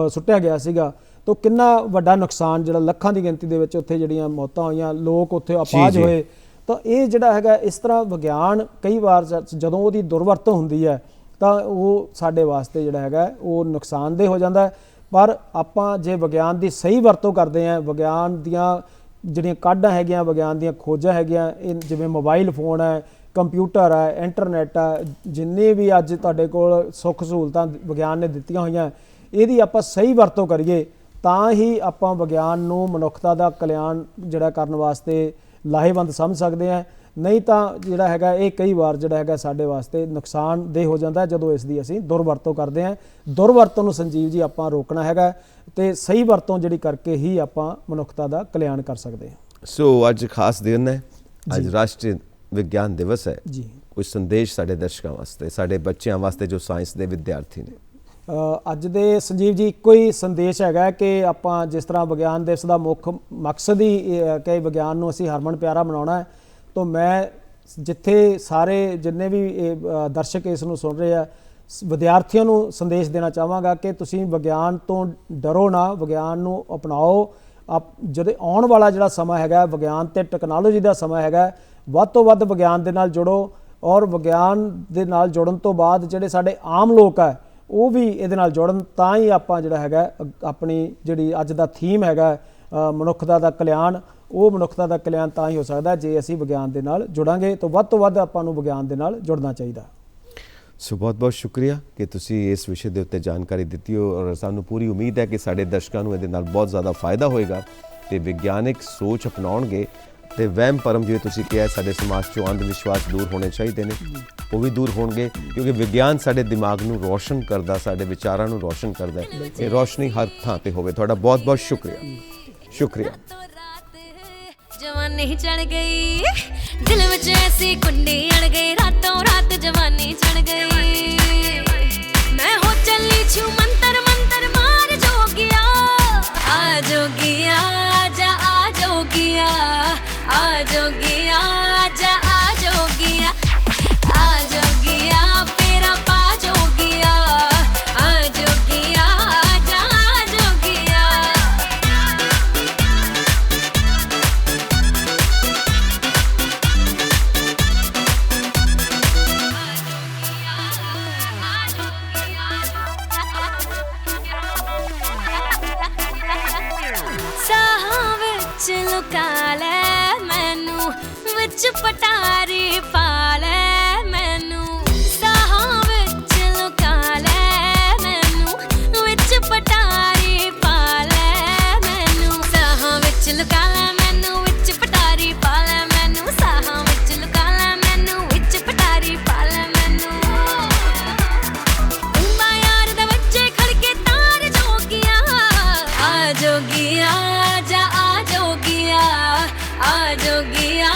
ਸੁੱਟਿਆ ਗਿਆ ਸੀਗਾ, ਤਾਂ ਕਿੰਨਾ ਵੱਡਾ ਨੁਕਸਾਨ, ਜਿਹੜਾ ਲੱਖਾਂ ਦੀ ਗਿਣਤੀ ਦੇ ਵਿੱਚ ਉੱਥੇ ਜਿਹੜੀਆਂ ਮੌਤਾਂ ਹੋਈਆਂ, ਲੋਕ ਉੱਥੇ ਅਪਾਹਜ ਹੋਏ। ਤਾਂ ਇਹ ਜਿਹੜਾ ਹੈਗਾ ਇਸ ਤਰ੍ਹਾਂ ਵਿਗਿਆਨ ਕਈ ਵਾਰ ਜਦੋਂ ਉਹਦੀ ਦੁਰਵਰਤੋਂ ਹੁੰਦੀ ਹੈ ਤਾਂ ਉਹ ਸਾਡੇ ਵਾਸਤੇ ਜਿਹੜਾ ਹੈਗਾ ਉਹ ਨੁਕਸਾਨਦੇਹ ਹੋ ਜਾਂਦਾ। ਪਰ ਆਪਾਂ ਜੇ ਵਿਗਿਆਨ ਦੀ ਸਹੀ ਵਰਤੋਂ ਕਰਦੇ ਹਾਂ, ਵਿਗਿਆਨ ਦੀਆਂ ਜਿਹੜੀਆਂ ਕਾਢਾਂ ਹੈਗੀਆਂ, ਵਿਗਿਆਨ ਦੀਆਂ ਖੋਜਾਂ ਹੈਗੀਆਂ, ਇਹ ਜਿਵੇਂ ਮੋਬਾਈਲ ਫੋਨ ਹੈ, ਕੰਪਿਊਟਰ ਹੈ, ਇੰਟਰਨੈਟ ਹੈ, ਜਿੰਨੇ ਵੀ ਅੱਜ ਤੁਹਾਡੇ ਕੋਲ ਸੁੱਖ ਸਹੂਲਤਾਂ ਵਿਗਿਆਨ ਨੇ ਦਿੱਤੀਆਂ ਹੋਈਆਂ, ਇਹਦੀ ਆਪਾਂ ਸਹੀ ਵਰਤੋਂ ਕਰੀਏ ਤਾਂ ਹੀ ਆਪਾਂ ਵਿਗਿਆਨ ਨੂੰ ਮਨੁੱਖਤਾ ਦਾ ਕਲਿਆਣ ਜਿਹੜਾ ਕਰਨ ਵਾਸਤੇ ਲਾਹੇਵੰਦ ਸਮਝ ਸਕਦੇ ਹਾਂ। ਨਹੀਂ ਤਾਂ ਜਿਹੜਾ ਹੈਗਾ ਇਹ ਕਈ ਵਾਰ ਜਿਹੜਾ ਹੈਗਾ ਸਾਡੇ ਵਾਸਤੇ ਨੁਕਸਾਨਦੇਹ ਹੋ ਜਾਂਦਾ ਜਦੋਂ ਇਸ ਦੀ ਅਸੀਂ ਦੁਰਵਰਤੋਂ ਕਰਦੇ ਹਾਂ। ਦੁਰਵਰਤੋਂ ਨੂੰ ਸੰਜੀਵ ਜੀ ਆਪਾਂ ਰੋਕਣਾ ਹੈਗਾ ਤੇ ਸਹੀ ਵਰਤੋਂ ਜਿਹੜੀ ਕਰਕੇ ਹੀ ਆਪਾਂ ਮਨੁੱਖਤਾ ਦਾ ਕਲਿਆਣ ਕਰ ਸਕਦੇ ਹਾਂ। ਸੋ ਅੱਜ ਖਾਸ ਦਿਨ ਹੈ, ਅੱਜ ਰਾਸ਼ਟਰੀ ਵਿਗਿਆਨ ਦਿਵਸ ਹੈ ਜੀ। ਕੋਈ ਸੰਦੇਸ਼ ਸਾਡੇ ਦਰਸ਼ਕਾਂ ਵਾਸਤੇ, ਸਾਡੇ ਬੱਚਿਆਂ ਵਾਸਤੇ ਜੋ ਸਾਇੰਸ ਦੇ ਵਿਦਿਆਰਥੀ ਨੇ? ਅੱਜ ਦੇ ਸੰਜੀਵ ਜੀ ਇੱਕੋ ਹੀ ਸੰਦੇਸ਼ ਹੈਗਾ ਕਿ ਆਪਾਂ ਜਿਸ ਤਰ੍ਹਾਂ ਵਿਗਿਆਨ ਦਿਵਸ ਦਾ ਮੁੱਖ ਮਕਸਦ ਹੀ ਇਹ ਹੈ ਕਿ ਵਿਗਿਆਨ ਨੂੰ ਅਸੀਂ ਹਰਮਨ ਪਿਆਰਾ ਬਣਾਉਣਾ ਹੈ। ਤਾਂ ਮੈਂ ਜਿੱਥੇ ਸਾਰੇ ਜਿੰਨੇ ਵੀ ਦਰਸ਼ਕ ਇਸ ਨੂੰ ਸੁਣ ਰਹੇ ਆ, ਵਿਦਿਆਰਥੀਆਂ ਨੂੰ ਸੰਦੇਸ਼ ਦੇਣਾ ਚਾਹਾਂਗਾ ਕਿ ਤੁਸੀਂ ਵਿਗਿਆਨ ਤੋਂ ਡਰੋ ਨਾ, ਵਿਗਿਆਨ ਨੂੰ ਅਪਣਾਓ। ਜਦੋਂ ਆਉਣ ਵਾਲਾ ਜਿਹੜਾ ਸਮਾਂ ਹੈਗਾ ਵਿਗਿਆਨ ਤੇ ਟੈਕਨੋਲੋਜੀ ਦਾ ਸਮਾਂ ਹੈਗਾ, ਵੱਧ ਤੋਂ ਵੱਧ ਵਿਗਿਆਨ ਦੇ ਨਾਲ ਜੁੜੋ ਔਰ ਵਿਗਿਆਨ ਦੇ ਨਾਲ ਜੁੜਨ ਤੋਂ ਬਾਅਦ ਜਿਹੜੇ ਸਾਡੇ ਆਮ ਲੋਕ ਹੈ ਉਹ ਵੀ ਇਹਦੇ ਨਾਲ ਜੁੜਨ, ਤਾਂ ਹੀ ਆਪਾਂ ਜਿਹੜਾ ਹੈਗਾ ਆਪਣੀ ਜਿਹੜੀ ਅੱਜ ਦਾ ਥੀਮ ਹੈਗਾ ਮਨੁੱਖਤਾ ਦਾ ਕਲਿਆਣ, ਉਹ ਮਨੁੱਖਤਾ ਦਾ ਕਲਿਆਣ ਤਾਂ ਹੀ ਹੋ ਸਕਦਾ ਜੇ ਅਸੀਂ ਵਿਗਿਆਨ ਦੇ ਨਾਲ ਜੁੜਾਂਗੇ। ਤਾਂ ਵੱਧ ਤੋਂ ਵੱਧ ਆਪਾਂ ਨੂੰ ਵਿਗਿਆਨ ਦੇ ਨਾਲ ਜੁੜਨਾ ਚਾਹੀਦਾ। ਸੋ ਬਹੁਤ ਬਹੁਤ ਸ਼ੁਕਰੀਆ ਕਿ ਤੁਸੀਂ ਇਸ ਵਿਸ਼ੇ ਦੇ ਉੱਤੇ ਜਾਣਕਾਰੀ ਦਿੱਤੀ ਔਰ ਸਾਨੂੰ ਪੂਰੀ ਉਮੀਦ ਹੈ ਕਿ ਸਾਡੇ ਦਰਸ਼ਕਾਂ ਨੂੰ ਇਹਦੇ ਨਾਲ ਬਹੁਤ ਜ਼ਿਆਦਾ ਫਾਇਦਾ ਹੋਏਗਾ ਤੇ ਵਿਗਿਆਨਿਕ ਸੋਚ ਅਪਣਾਉਣਗੇ ਤੇ ਵਹਿਮ ਭਰਮ ਜਿਵੇਂ ਤੁਸੀਂ ਕਿਹਾ ਸਾਡੇ ਸਮਾਜ 'ਚੋਂ ਅੰਧ ਵਿਸ਼ਵਾਸ ਦੂਰ ਹੋਣੇ ਚਾਹੀਦੇ ਨੇ, ਉਹ ਵੀ ਦੂਰ ਹੋਣਗੇ ਕਿਉਂਕਿ ਵਿਗਿਆਨ ਸਾਡੇ ਦਿਮਾਗ ਨੂੰ ਰੋਸ਼ਨ ਕਰਦਾ, ਸਾਡੇ ਵਿਚਾਰਾਂ ਨੂੰ ਰੋਸ਼ਨ ਕਰਦਾ। ਇਹ ਰੋਸ਼ਨੀ ਹਰ ਥਾਂ ਤੇ ਹੋਵੇ। ਤੁਹਾਡਾ ਬਹੁਤ ਬਹੁਤ ਸ਼ੁਕਰੀਆ। ਸ਼ੁਕਰੀਆ। जवानी चढ़ गई दिल में ऐसी कुंडी अड़ गई, रातों रात जवानी चढ़ गई। मैं हो चली छू मंतर मंतर मार जोगिया, आ जोगिया आजा, आ जोगिया आ जोगिया आजा, आ जोगिया आ जोगिया तेरा पा जोगिया, आ जोगिया आजा, आ जोगिया। I don't ਵਿੱਚ ਪਟਾਰੀ ਪਾ ਲੈ ਮੈਨੂੰ, ਸਾਹਾਂ ਵਿੱਚ ਲੁਕਾ ਲੈ ਮੈਨੂੰ, ਵਿੱਚ ਪਟਾਰੀ ਪਾ ਲੈ ਮੈਨੂੰ, ਸਾਹਾਂ ਵਿੱਚ ਲੁਕਾ ਲੈ ਮੈਨੂੰ, ਵਿੱਚ ਪਟਾਰੀ ਪਾ ਲੈ ਮੈਨੂੰ, ਸਾਹਾਂ ਵਿੱਚ ਲੁਕਾ ਲੈ ਮੈਨੂੰ, ਵਿੱਚ ਪਟਾਰੀ ਪਾ ਲੈ ਮੈਨੂੰ। ਉਮਾ ਯਾਰ ਦੇ ਬੱਚੇ ਖੜਕੇ ਤਾਰ ਜੋਗੀਆਂ, ਆ ਜੋਗੀਆਂ ਜਾ ਆ ਜੋਗੀਆਂ, ਆ ਜੋਗੀਆਂ